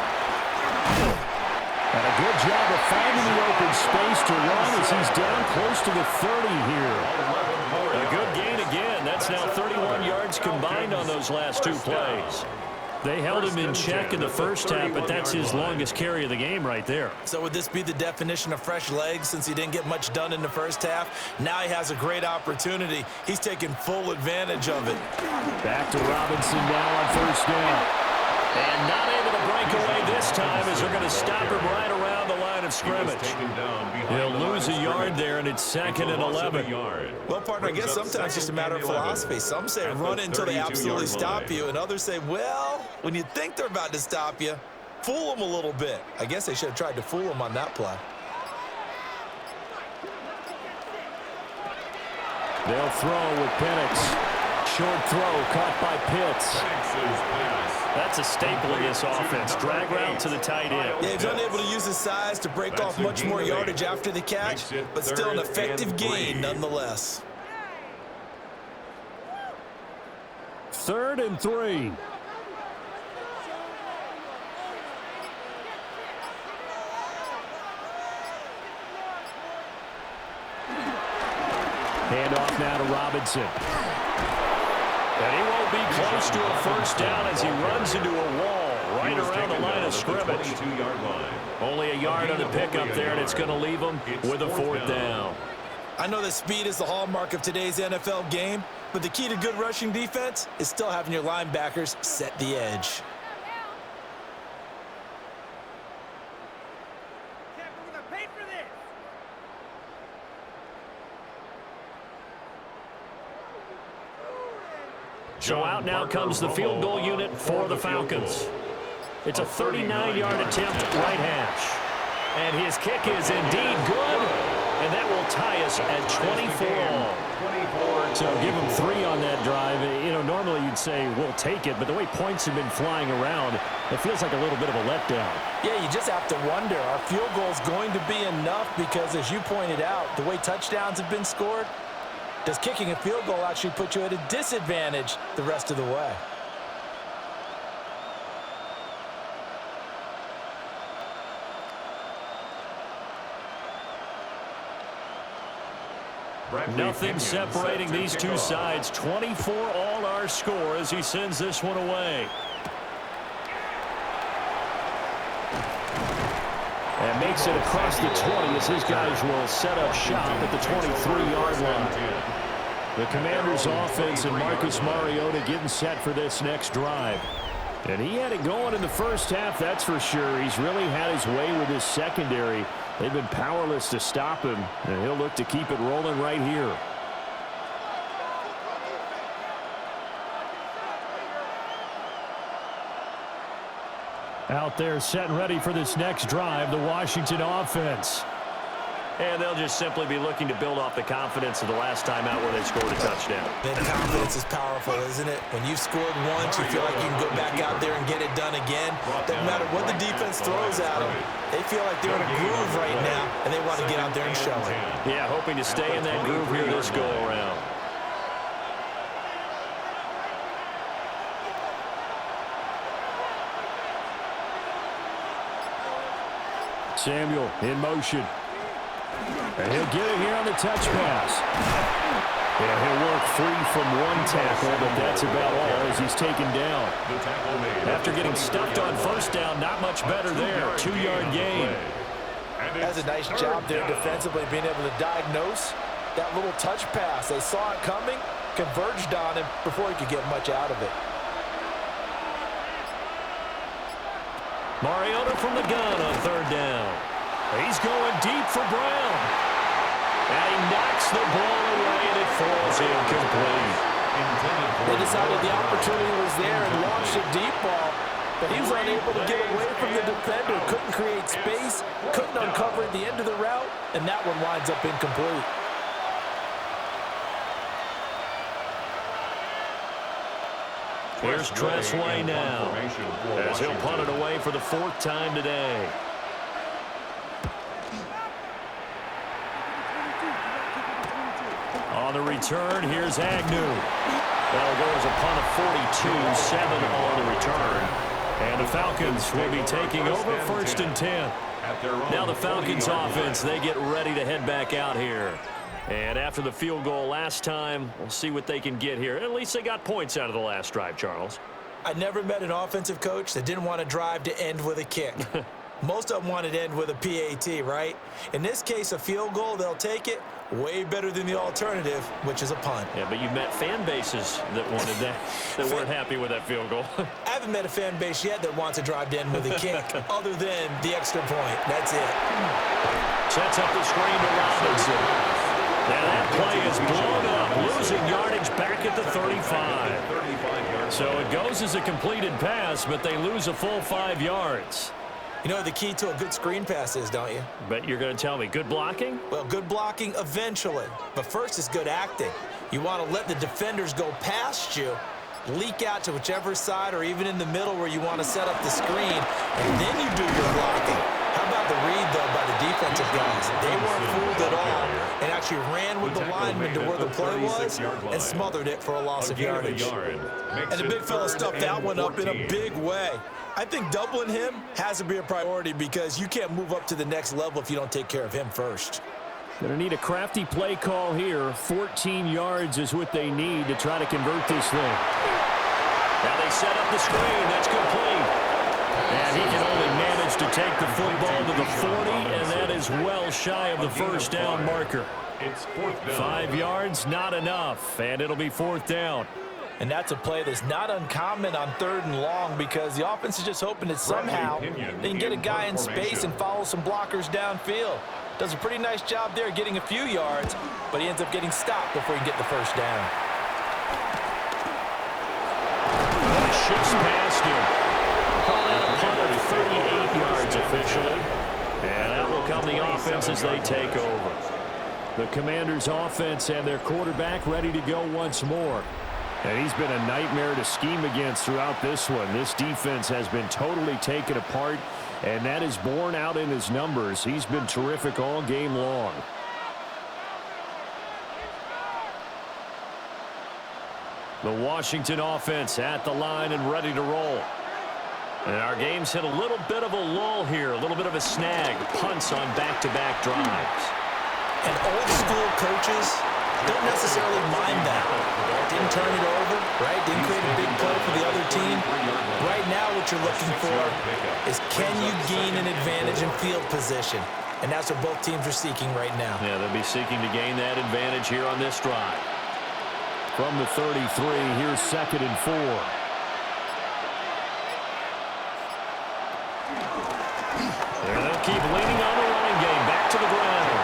And a good job of finding the open space to run as he's down close to the 30 here. A good gain again. That's now 31 yards combined on those last 2 plays. They held him in check in the first half, but that's his longest carry of the game right there. So would this be the definition of fresh legs since he didn't get much done in the first half? Now he has a great opportunity. He's taking full advantage of it. Back to Robinson now on first down. And not able to break away this time as they're going to stop him right around the line of scrimmage. He'll lose a yard there, and it's second and 11. Well, partner, I guess sometimes it's just a matter of philosophy. Some say run until they absolutely stop you, and others say, well, when you think they're about to stop you, fool them a little bit. I guess they should have tried to fool them on that play. They'll throw with Penix. Short throw caught by Pitts. That's a staple of this offense. Drag route to the tight end. Yeah, he's unable to use his size to break off much more yardage after the catch, but still an effective gain nonetheless. 3rd and 3. Handoff now to Robinson. And he won't be close to a first down as he runs into a wall right around the line of scrimmage. Only a yard on the pickup there, and it's going to leave him with a 4th down. I know that speed is the hallmark of today's NFL game, but the key to good rushing defense is still having your linebackers set the edge. So out now comes the field goal unit for the Falcons. It's a 39-yard attempt right hash. And his kick is indeed good, and that will tie us at 24 all. So give him 3 on that drive. You know, normally you'd say we'll take it, but the way points have been flying around, it feels like a little bit of a letdown. Yeah, you just have to wonder, are field goals going to be enough? Because as you pointed out, the way touchdowns have been scored, does kicking a field goal actually put you at a disadvantage the rest of the way? Nothing separating these two sides. 24 all our score as he sends this one away. And makes it across the 20 as his guys will set up shop at the 23-yard line. The Commanders' offense and Marcus Mariota getting set for this next drive. And he had it going in the first half, that's for sure. He's really had his way with his secondary. They've been powerless to stop him, and he'll look to keep it rolling right here. Out there set and ready for this next drive, the Washington offense. And they'll just simply be looking to build off the confidence of the last time out where they scored a touchdown. That confidence is powerful, isn't it? When you've scored once, you feel like you can go back out there and get it done again. Doesn't matter what the defense throws at them. They feel like they're in a groove right now, and they want to get out there and show it. Yeah, hoping to stay in that groove here this go-around. Samuel in motion. And he'll get it here on the touch pass. Yeah, he'll work free from one tackle, but that's about all as he's taken down. After getting stuffed on first down, not much better there. 2-yard gain. That's a nice job there defensively, being able to diagnose that little touch pass. They saw it coming, converged on him before he could get much out of it. Mariota from the gun on 3rd down. He's going deep for Brown. And he knocks the ball away, and it falls incomplete. They decided the opportunity was there and launched a deep ball, but he was unable to get away from the defender. Couldn't create space, couldn't uncover at the end of the route, and that one winds up incomplete. Here's Tressway now, as he'll punt it away for the 4th time today. On the return, here's Agnew. That'll go as a punt of 42, 7 on the return. And the Falcons will be taking over 1st and 10. Now the Falcons offense, they get ready to head back out here. And after the field goal last time, we'll see what they can get here. At least they got points out of the last drive, Charles. I never met an offensive coach that didn't want to drive to end with a kick. Most of them wanted to end with a PAT, right? In this case, a field goal, they'll take it. Way better than the alternative, which is a punt. Yeah, but you met fan bases that wanted that, that weren't happy with that field goal. I haven't met a fan base yet that wants to drive to end with a kick, other than the extra point. That's it. Sets up the screen to Robinson. Now that play is blown up, losing yardage back at the 35. So it goes as a completed pass, but they lose a full 5 yards. You know the key to a good screen pass is, don't you? But you're going to tell me, good blocking? Well, good blocking eventually. But first is good acting. You want to let the defenders go past you, leak out to whichever side or even in the middle where you want to set up the screen, and then you do your blocking. How about the read, though, by the defensive guys? They weren't fooled at all and actually ran with the lineman to where the play was and smothered it for a loss of yardage. And the big fella stuffed that one up in a big way. I think doubling him has to be a priority because you can't move up to the next level if you don't take care of him first. Going to need a crafty play call here. 14 yards is what they need to try to convert this thing. Now they set up the screen. That's complete. And he can only manage to take the football to the 40, and that is well shy of the first down marker. It's 4th down. 5 yards, not enough, and it'll be 4th down. And that's a play that's not uncommon on 3rd and long because the offense is just hoping that somehow they can get a guy in space and follow some blockers downfield. Does a pretty nice job there getting a few yards, but he ends up getting stopped before he can get the first down. He shifts past him. Call that a punt of 38 yards officially. And that will come the offense as they take over. The Commanders' offense and their quarterback ready to go once more. And he's been a nightmare to scheme against throughout this one. This defense has been totally taken apart, and that is borne out in his numbers. He's been terrific all game long. The Washington offense at the line and ready to roll. And our game's hit a little bit of a lull here, a little bit of a snag. Punts on back-to-back drives. And old school coaches don't necessarily mind that. Didn't turn it over, right? Didn't create a big play for the other team. Right now what you're looking for is can you gain an advantage in field position? And that's what both teams are seeking right now. Yeah, they'll be seeking to gain that advantage here on this drive. From the 33, here's 2nd and 4. They'll keep leaning on the running game. Back to the ground.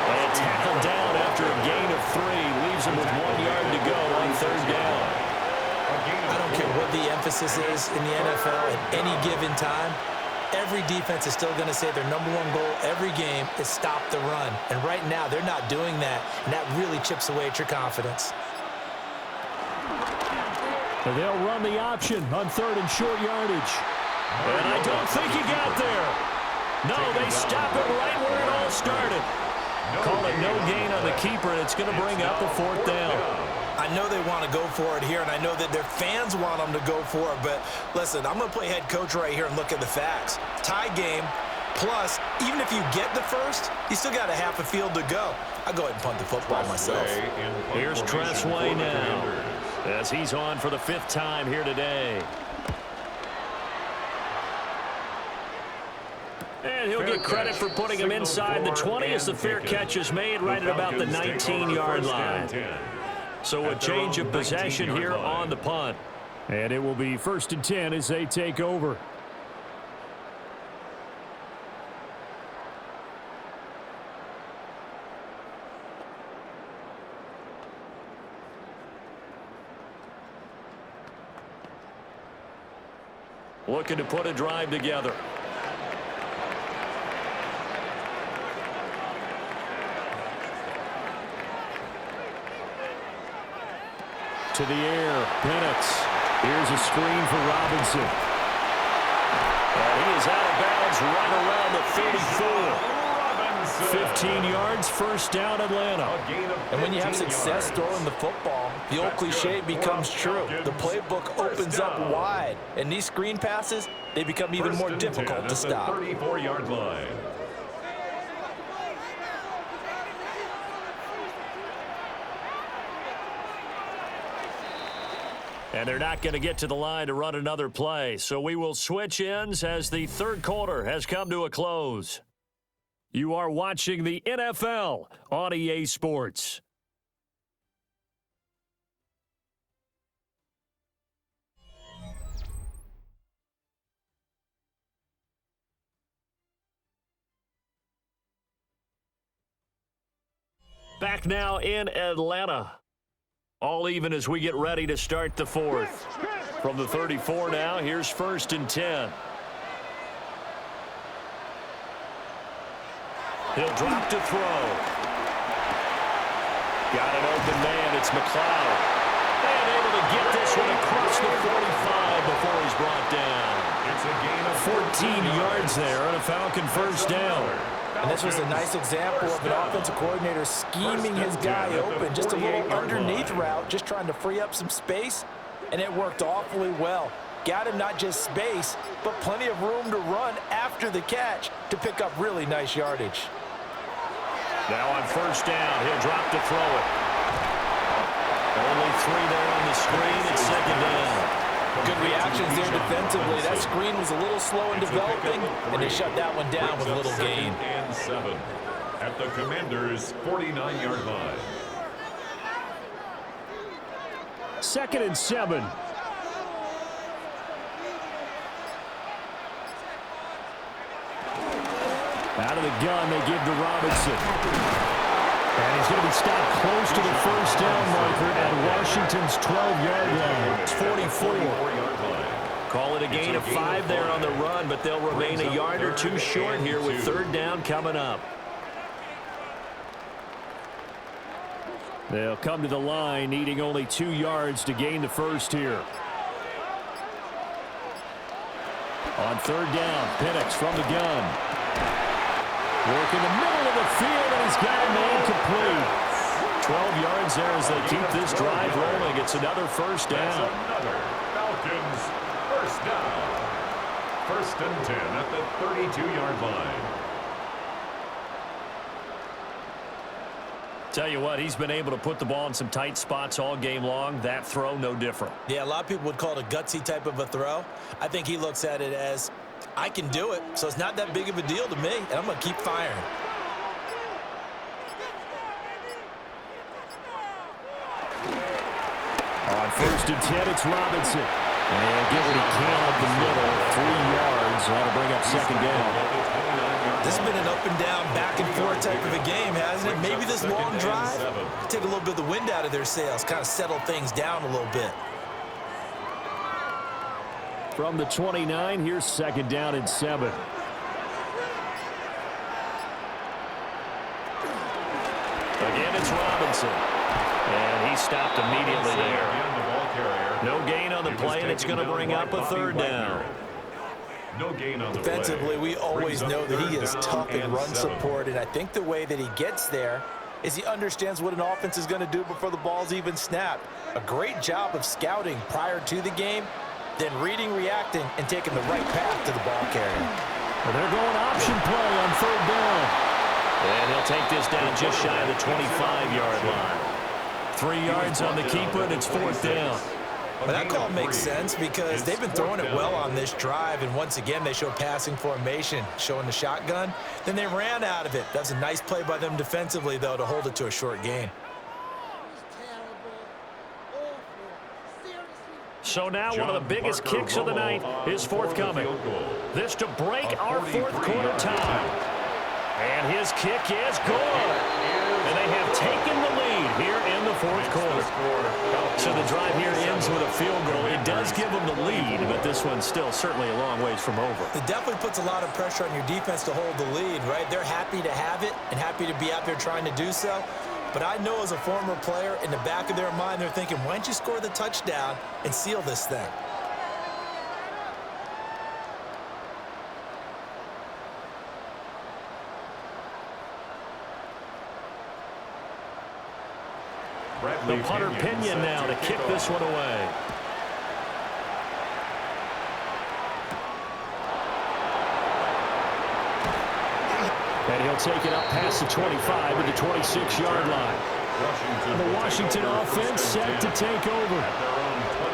And tackled down after a gain of 3. Leaves him with 1 yard to go on 3rd down. I don't care what the emphasis is in the NFL at any given time. Every defense is still going to say their number one goal every game is stop the run. And right now, they're not doing that, and that really chips away at your confidence. And they'll run the option on 3rd and short yardage. And I don't think he got there. No, they stop it right where it all started. Call it no gain on the keeper, and it's going to bring up the 4th down. I know they want to go for it here, and I know that their fans want them to go for it, but listen, I'm going to play head coach right here and look at the facts. Tie game, plus, even if you get the first, you still got a half a field to go. I'll go ahead and punt the football myself. Here's Tressway now, as he's on for the 5th time here today. And he'll get credit for putting him inside the 20 as the fair catch is made right at about the 19-yard line. So a change of possession here on the punt. And it will be 1st and 10 as they take over. Looking to put a drive together. To the air, Bennett. Here's a screen for Robinson. And he is out of bounds right around the 34. 15 yards, 1st down Atlanta. And when you have success throwing the football, the old cliche becomes true. The playbook opens up wide, and these screen passes, they become even more difficult to stop. 34-yard line. And they're not going to get to the line to run another play. So we will switch ends as the 3rd quarter has come to a close. You are watching the NFL on EA Sports. Back now in Atlanta. All even as we get ready to start the 4th. From the 34 now, here's 1st and 10. He'll drop to throw. Got an open man. It's McLeod. And able to get this one across the 45 before he's brought down. It's a gain of 14 yards there and a Falcon first down. And this was a nice example of an offensive coordinator scheming his guy open. Just a little underneath route, just trying to free up some space, and it worked awfully well. Got him not just space, but plenty of room to run after the catch to pick up really nice yardage. Now on first down, he'll drop to throw it. Only 3 there on the screen. It's second down. Good reactions there defensively. That screen was a little slow in developing, and they shut that one down with a little gain. And 7 at the Commanders' 49-yard line. 2nd and 7. Out of the gun, they give to Robinson. And he's going to be stopped close to the first down marker at Washington's 12-yard line. It's 44. Call it a gain of 5 there on the run, but they'll remain a yard or 2 short here with third down coming up. They'll come to the line, needing only 2 yards to gain the first here. On third down, Penix from the gun. Work in the middle of the field, and he's got a man complete. 12 yards there as they keep this drive rolling. It's another first down. Another Falcons first down. 1st and 10 at the 32-yard line. Tell you what, he's been able to put the ball in some tight spots all game long. That throw, no different. Yeah, a lot of people would call it a gutsy type of a throw. I think he looks at it as, I can do it, so it's not that big of a deal to me, and I'm going to keep firing. On 1st and 10, it's Robinson. And he'll get what he can up the middle. 3 yards. That'll bring up second down. This has been an up and down, back and forth type of a game, hasn't it? Maybe this long drive take a little bit of the wind out of their sails, kind of settle things down a little bit. From the 29, here's 2nd down and 7. Again, it's Robinson. And he stopped immediately there. No gain on the play, and it's going to bring up a third down. No gain on the Defensively, we always know that he is tough in run support, and I think the way that he gets there is he understands what an offense is going to do before the ball's even snapped. A great job of scouting prior to the game, then reading, reacting, and taking the right path to the ball carrier. Well, they're going option play on third down. And he'll take this down just shy of the 25-yard line. 3 yards on the keeper, and it's 4th down. But that call makes sense because they've been throwing it well on this drive, and once again they show passing formation, showing the shotgun. Then they ran out of it. That's a nice play by them defensively, though, to hold it to a short gain. So now one of the biggest kicks of the night is forthcoming. This to break our fourth quarter tie. And his kick is good. And they have taken the lead here in the fourth quarter. So the drive here ends with a field goal. It does give them the lead, but this one's still certainly a long ways from over. It definitely puts a lot of pressure on your defense to hold the lead, right? They're happy to have it and happy to be out there trying to do so. But I know as a former player, in the back of their mind, they're thinking, why don't you score the touchdown and seal this thing? The punter Pinion now to kick this one away. And he'll take it up past the 25 to the 26-yard line. And the Washington offense set to take over.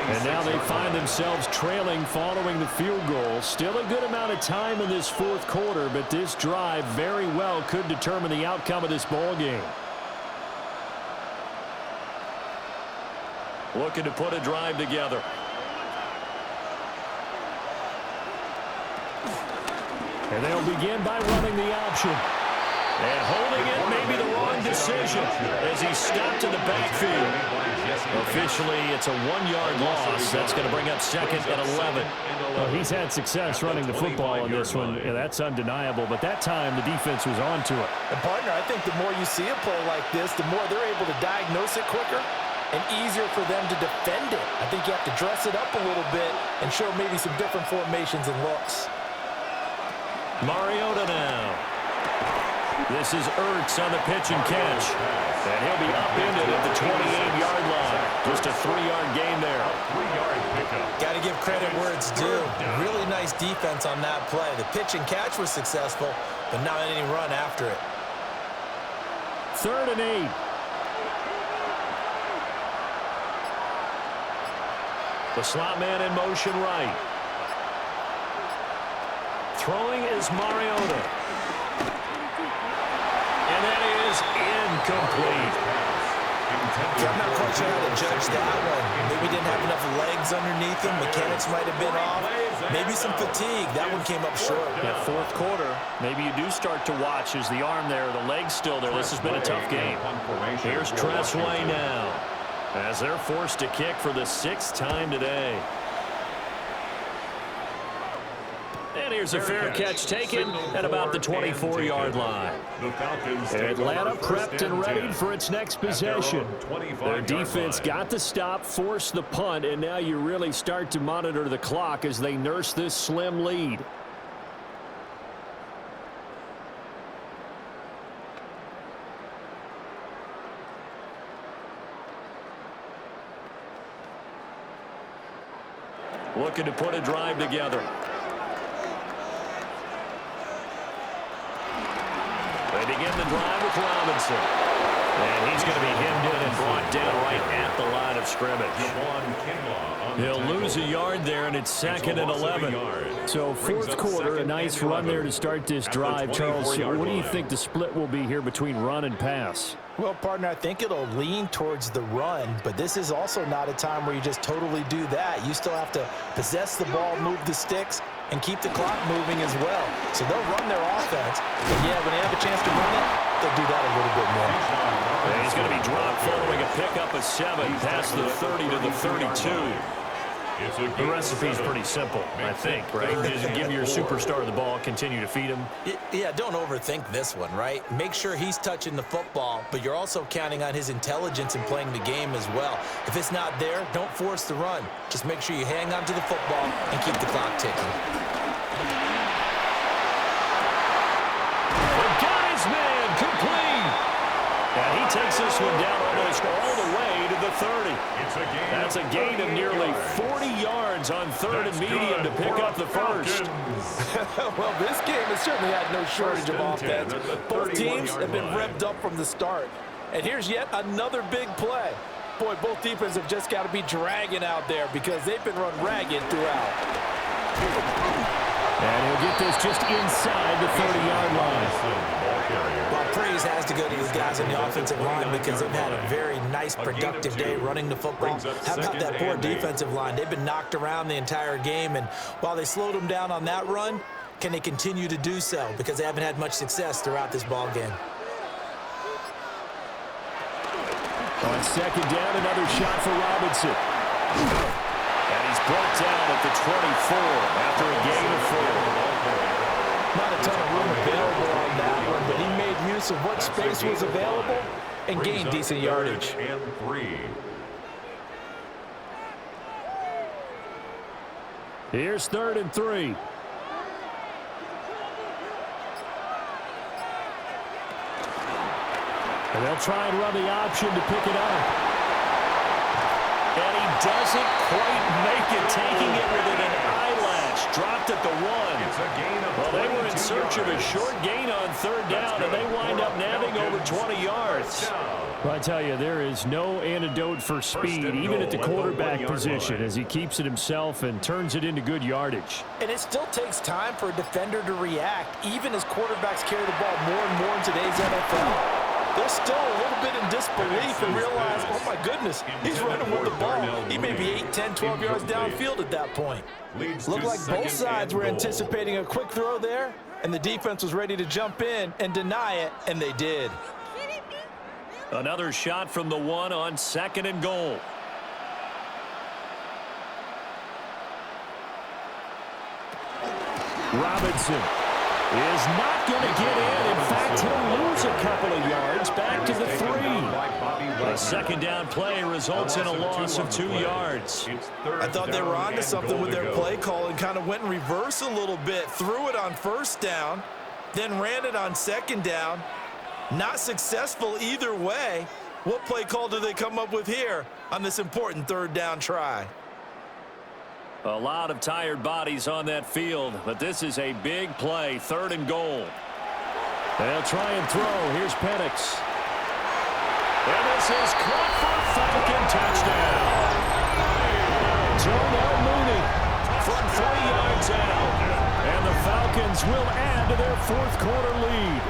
And now they find themselves trailing following the field goal. Still a good amount of time in this fourth quarter, but this drive very well could determine the outcome of this ball game. Looking to put a drive together. And they'll begin by running the option. And holding it may be the wrong decision as he stopped in the backfield. Officially, it's a 1-yard loss. That's going to bring up second and 11. Well, he's had success running the football in this one. Yeah, that's undeniable. But that time, the defense was on to it. And, partner, I think the more you see a play like this, the more they're able to diagnose it quicker and easier for them to defend it. I think you have to dress it up a little bit and show maybe some different formations and looks. Mariota now. This is Ertz on the pitch and catch. And he'll be upended at the 28-yard line. Just a 3-yard gain there. Got to give credit where it's due. Really nice defense on that play. The pitch and catch was successful, but not any run after it. 3rd and 8. The slot man in motion right. Throwing is Mariota. And that is incomplete. Yeah, I'm not quite sure how to judge that one. Maybe didn't have enough legs underneath him. Mechanics might have been off. Maybe some fatigue. That one came up short. Yeah, 4th quarter, maybe you do start to watch as the arm there, the leg's still there. This has been a tough game. Here's Tressway now, as they're forced to kick for the 6th time today. And here's a fair catch taken at about the 24-yard line. Atlanta prepped and readied for its next possession. Their defense got the stop, forced the punt, and now you really start to monitor the clock as they nurse this slim lead. Looking to put a drive together. They begin the drive with Robinson. And he's going to be hemmed in and brought down right at the line of scrimmage. He'll lose a yard there, and it's 2nd and 11. So 4th quarter, a nice run there to start this drive. Charles, what do you think the split will be here between run and pass? Well, partner, I think it'll lean towards the run, but this is also not a time where you just totally do that. You still have to possess the ball, move the sticks, and keep the clock moving as well. So they'll run their offense, but yeah, when they have a chance to run it, they'll do that a little bit more. And he's going to be dropped following a pickup of 7 past the 30 to the 32. The recipe's pretty simple, I think, right? Just give your superstar the ball, continue to feed him. Yeah, don't overthink this one, right? Make sure he's touching the football, but you're also counting on his intelligence in playing the game as well. If it's not there, don't force the run. Just make sure you hang on to the football and keep the clock ticking. The guy's man, complete. And he takes this one down almost all the way to the 30. That's a gain of nearly 40 yards on 3rd and medium to pick up the first. Well, this game has certainly had no shortage of offense. Both teams have been revved up from the start. And here's yet another big play. Boy, both defenses have just got to be dragging out there because they've been run ragged throughout. And he'll get this just inside the 30-yard line. Well, praise has to go to these guys on the offensive line because they've had a very nice, productive day running the football. How about that poor defensive line? They've been knocked around the entire game, and while they slowed them down on that run, can they continue to do so? Because they haven't had much success throughout this ball game. On 2nd down, another shot for Robinson. And he's brought down at the 24 after a gain of 4. Not a ton of room available on that one, but he made use of what space was available and gained decent yardage. Here's 3rd and 3. And they'll try and run the option to pick it up. And he doesn't quite make it, taking it within an eyelash. Dropped at the 1. Well, they were in search of a short gain on 3rd down, and they wind up nabbing over 20 yards. Well, I tell you, there is no antidote for speed, even at the quarterback position, as he keeps it himself and turns it into good yardage. And it still takes time for a defender to react, even as quarterbacks carry the ball more and more in today's NFL. They're still a little bit in disbelief and realize, oh my goodness, he's running with the ball. He may be 8, 10, 12 yards downfield at that point. Looked like both sides were anticipating a quick throw there, and the defense was ready to jump in and deny it, and they did. Another shot from the 1 on 2nd and goal. Robinson is not going to get in. In fact, he'll lose a couple of yards back to the 3. A second down play results in a loss of 2 yards. I thought they were onto something with their play call and kind of went in reverse a little bit. Threw it on first down, then ran it on second down. Not successful either way. What play call do they come up with here on this important third down try? A lot of tired bodies on that field, but this is a big play, 3rd and goal. They'll try and throw. Here's Penix. And this is caught for Falcon touchdown. Darnell Mooney from 3 yards out. And the Falcons will add to their 4th quarter lead.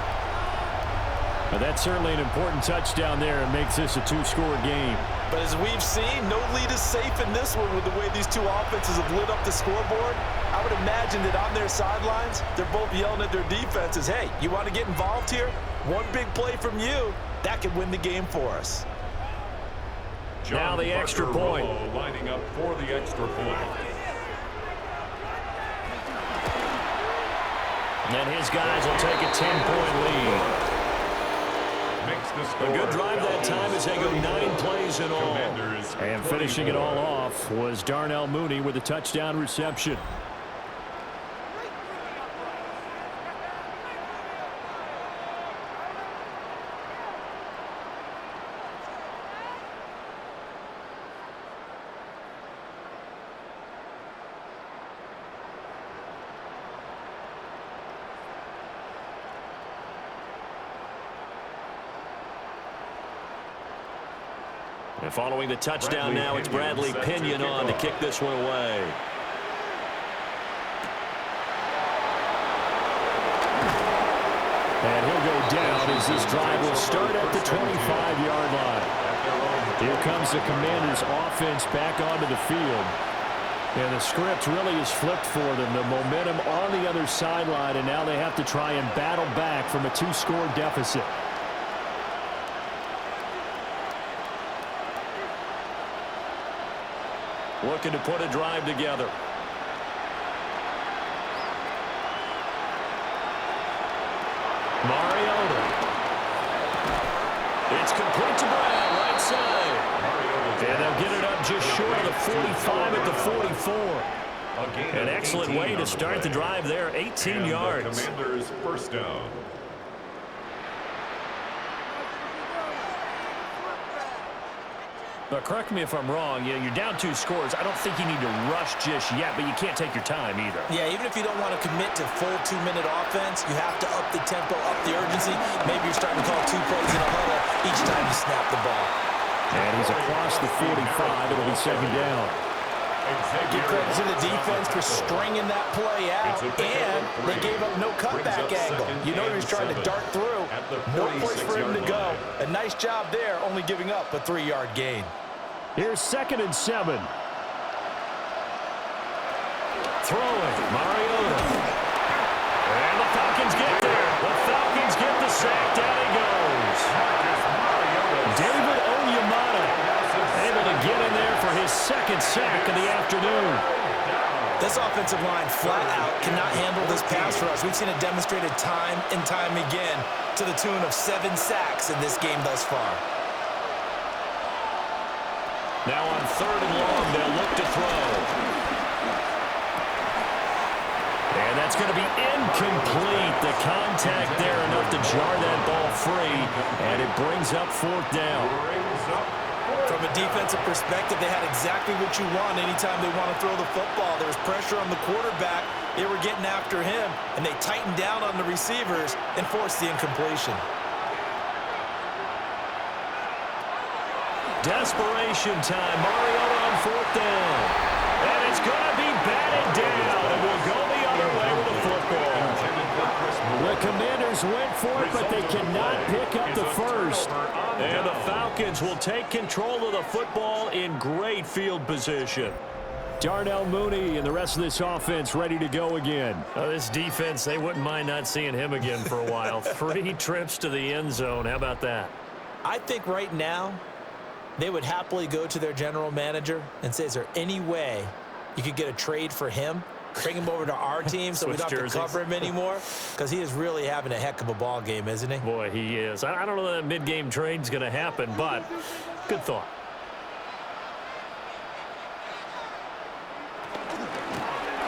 Well, that's certainly an important touchdown there. It makes this a 2-score game. But as we've seen, no lead is safe in this one with the way these two offenses have lit up the scoreboard. I would imagine that on their sidelines, they're both yelling at their defenses, hey, you want to get involved here? One big play from you, that could win the game for us. Now the extra point. Lining up for the extra point. And his guys will take a 10-point lead. A good drive that time as they go 9 plays in all. And finishing it all off was Darnell Mooney with a touchdown reception. And following the touchdown now, it's Bradley Pinion on to kick this one away. And he'll go down as this drive will start at the 25-yard line. Here comes the Commanders' offense back onto the field. And the script really is flipped for them. The momentum on the other sideline, and now they have to try and battle back from a 2-score deficit. Looking to put a drive together. Mariota. It's complete to Brown, right side. And they'll get it up just short of the 45 at the 44. An excellent way to start the drive there, 18 yards. The Commanders' first down. But correct me if I'm wrong, you're down 2 scores. I don't think you need to rush just yet, but you can't take your time either. Yeah, even if you don't want to commit to full 2-minute offense, you have to up the tempo, up the urgency. Maybe you're starting to call 2 plays in a huddle each time you snap the ball. And he's across the 45. It'll be 2nd down. Give credit to the defense for stringing that play out, and they gave up no cutback angle. You know he was trying to dart through. No place for him to go. A nice job there, only giving up a 3-yard gain. Here's 2nd and 7. Throwing, Mariota. And the Falcons get there. The Falcons get the sack. Down he goes. David Onyemata able to get in there for his 2nd sack of the afternoon. This offensive line flat out cannot handle this pass rush. We've seen it demonstrated time and time again to the tune of 7 sacks in this game thus far. Now on 3rd and long, they'll look to throw. And that's going to be incomplete. The contact there enough to jar that ball free, and it brings up 4th down. From a defensive perspective, they had exactly what you want anytime they want to throw the football. There was pressure on the quarterback. They were getting after him, and they tightened down on the receivers and forced the incompletion. Desperation time. Mariota on 4th down. And it's going to be batted down, and we'll go the other way with the football. The Commanders went for it, but they cannot pick up the first. And the Falcons will take control of the football in great field position. Darnell Mooney and the rest of this offense ready to go again. This defense, they wouldn't mind not seeing him again for a while. 3 trips to the end zone. How about that? I think right now they would happily go to their general manager and say, is there any way you could get a trade for him bring him over to our team so we don't have to cover him anymore? Because he is really having a heck of a ball game, isn't he? Boy, he is. I don't know that mid-game trade's going to happen, but good thought.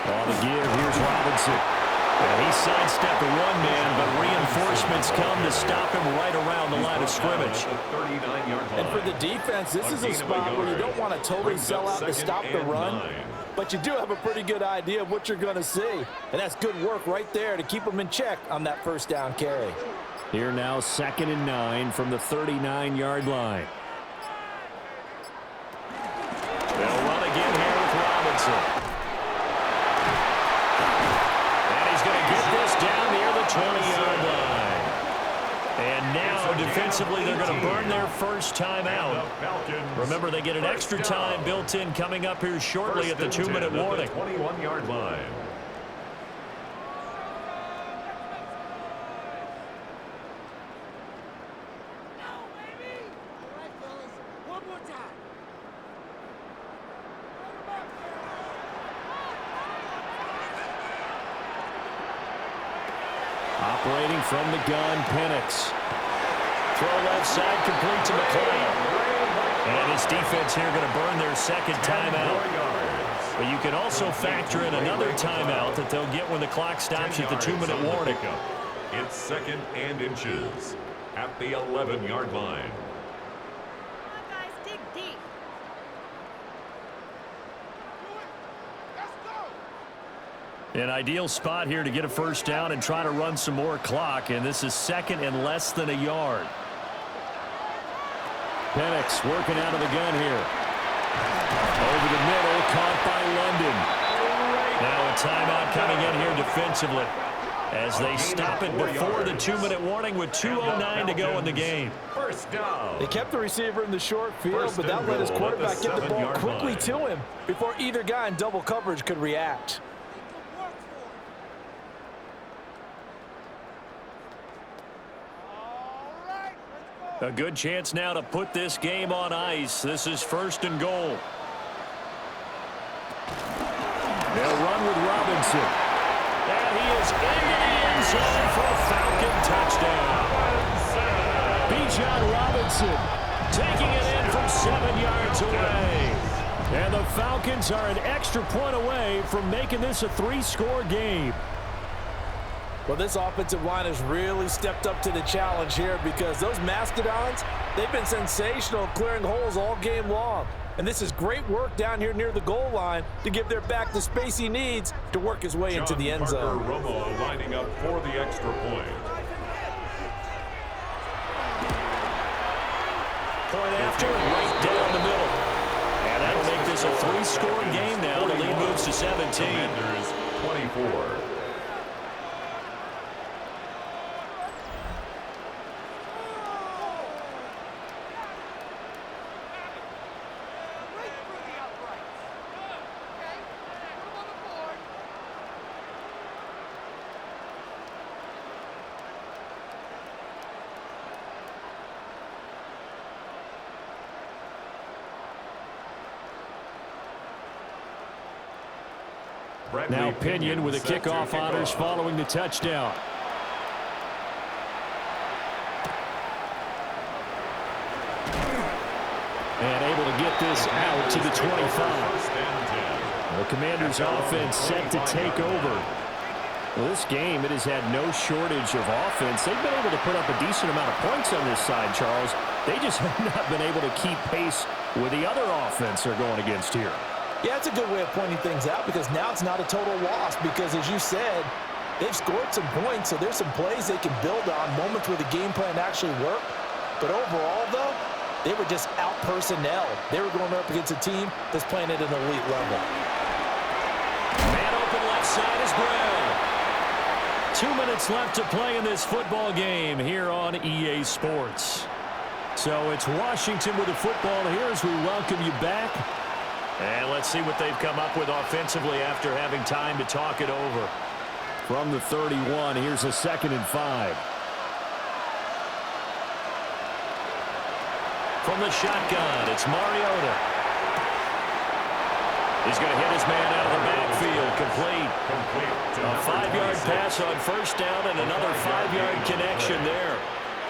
On the give, here's Robinson. And he sidestepped the one man, but reinforcements come to stop him right around the line of scrimmage. And for the defense, this is a spot where you don't want to totally sell out to stop the run, but you do have a pretty good idea of what you're going to see. And that's good work right there to keep them in check on that first down carry. Here now, 2nd and 9 from the 39-yard line. They'll run again here with Robinson. Down near the 20-yard line. And now, defensively, they're going to burn their first timeout. Remember, they get an extra time built in coming up here shortly at the 2-minute warning. 21-yard line. Operating from the gun, Penix. Throw left side, complete to McClain. And his defense here going to burn their second timeout. But you can also factor in another timeout that they'll get when the clock stops at the 2-minute warning. It's 2nd and inches at the 11-yard line. An ideal spot here to get a first down and try to run some more clock, and this is 2nd and less than a yard. Penix working out of the gun here. Over the middle, caught by London. Now a timeout coming in here defensively as they stop it before the 2-minute warning with 2:09 to go in the game. First down. They kept the receiver in the short field, but that let his quarterback get the ball quickly to him before either guy in double coverage could react. A good chance now to put this game on ice. This is 1st and goal. They'll run with Robinson. And he is into the end zone for a Falcon touchdown. Bijan Robinson taking it in from 7 yards away. And the Falcons are an extra point away from making this a 3-score game. Well, this offensive line has really stepped up to the challenge here because those Mastodons, they've been sensational clearing holes all game long. And this is great work down here near the goal line to give their back the space he needs to work his way into the end zone. Romo lining up for the extra point. Point after, right down the middle. And that'll make this a 3-score game now. The lead moves to 17. Commanders 24. Now Pinion with a kickoff honors following the touchdown. And able to get this out to the 25. The Commanders' offense set to take over. Well, this game, it has had no shortage of offense. They've been able to put up a decent amount of points on this side, Charles. They just have not been able to keep pace with the other offense they're going against here. Yeah, it's a good way of pointing things out because now it's not a total loss because, as you said, they've scored some points, so there's some plays they can build on, moments where the game plan actually worked. But overall, though, they were just out-personnel. They were going up against a team that's playing at an elite level. Man open left side is Brown. 2 minutes left to play in this football game here on EA Sports. So it's Washington with the football here as we welcome you back. And let's see what they've come up with offensively after having time to talk it over. From the 31, here's a 2nd and 5. From the shotgun, it's Mariota. He's going to hit his man out of the backfield. downfield, complete. A 5-yard pass on first down and another 5-yard connection there.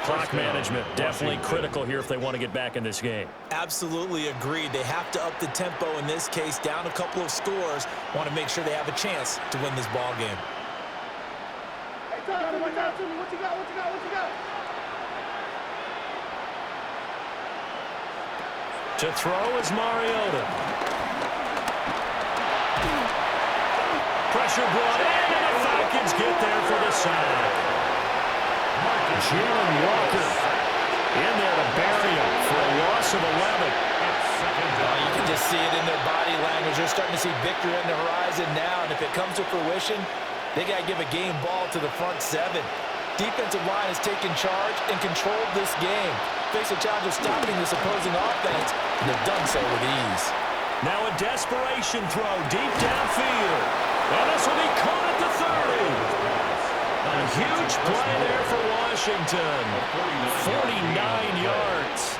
Clock management definitely critical here if they want to get back in this game. Absolutely agreed. They have to up the tempo in this case, down a couple of scores. Want to make sure they have a chance to win this ball game. What you got? To throw is Mariota. Pressure brought in, and the Falcons get there for the side. Jalen Walker in there to bury him for a loss of 11. You can just see it in their body language. They're starting to see victory on the horizon now, and if it comes to fruition, they got to give a game ball to the front seven. Defensive line has taken charge and controlled this game. Face a challenge of stopping this opposing offense, and they've done so with ease. Now a desperation throw deep downfield. And this will be caught at the 30. A huge play there for Washington. 49 yards.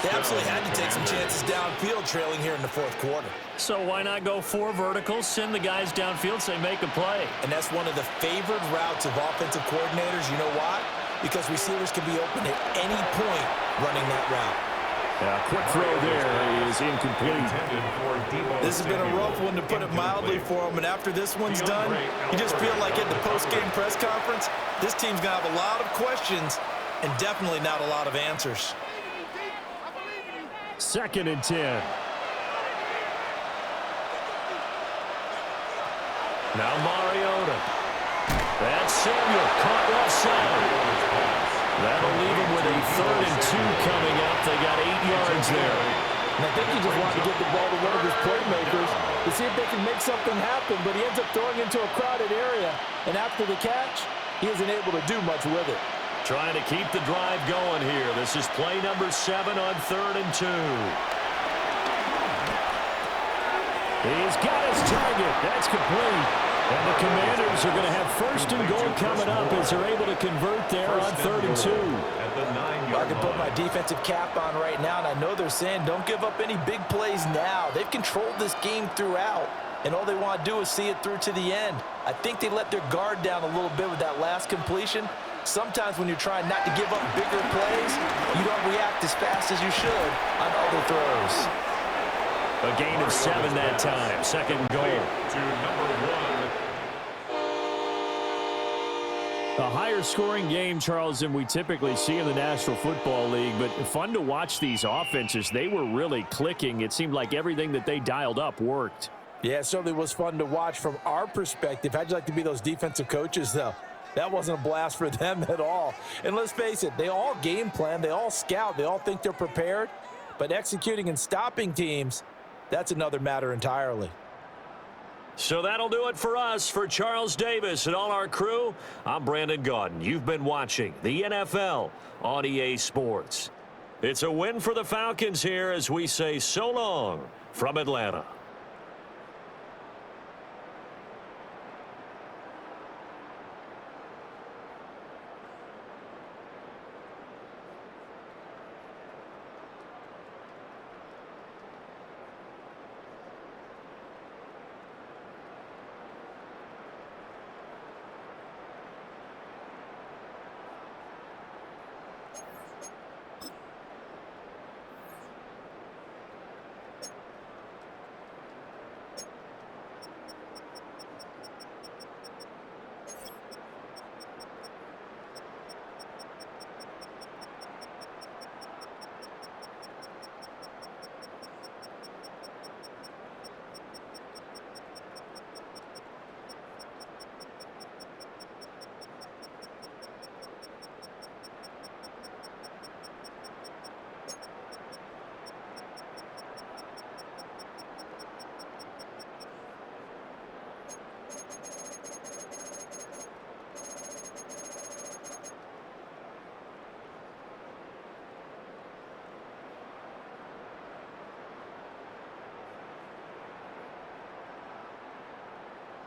They absolutely had to take some chances downfield trailing here in the fourth quarter. So why not go 4 verticals, send the guys downfield, say make a play. And that's one of the favored routes of offensive coordinators. You know why? Because receivers can be open at any point running that route. Quick throw there is incomplete. This has been a rough one, to put it mildly, for them. And after this one's done, you just feel like at the post-game press conference, this team's going to have a lot of questions and definitely not a lot of answers. 2nd and 10. Now Mariota. That's Samuel, caught left side. That'll leave him with a 3rd and 2 coming up. They got 8 yards there. And I think he just wanted to get the ball to one of his playmakers to see if they can make something happen, but he ends up throwing into a crowded area. And after the catch, he isn't able to do much with it. Trying to keep the drive going here. This is play number 7 on 3rd and 2. He's got his target. That's complete. And the Commanders are going to have 1st and goal coming up as they're able to convert there on 3rd and 2. I can put my defensive cap on right now, and I know they're saying don't give up any big plays now. They've controlled this game throughout, and all they want to do is see it through to the end. I think they let their guard down a little bit with that last completion. Sometimes when you're trying not to give up bigger plays, you don't react as fast as you should on other throws. A gain of 7 that time. 2nd and goal. To number 1. A higher scoring game, Charles, than we typically see in the National Football League, but fun to watch these offenses. They were really clicking. It seemed like everything that they dialed up worked. Yeah, it certainly was fun to watch from our perspective. How'd you like to be those defensive coaches, though? That wasn't a blast for them at all. And let's face it, they all game plan, they all scout, they all think they're prepared, but executing and stopping teams, that's another matter entirely. So that'll do it for us. For Charles Davis and all our crew, I'm Brandon Gaudin. You've been watching the NFL on EA Sports. It's a win for the Falcons here as we say so long from Atlanta.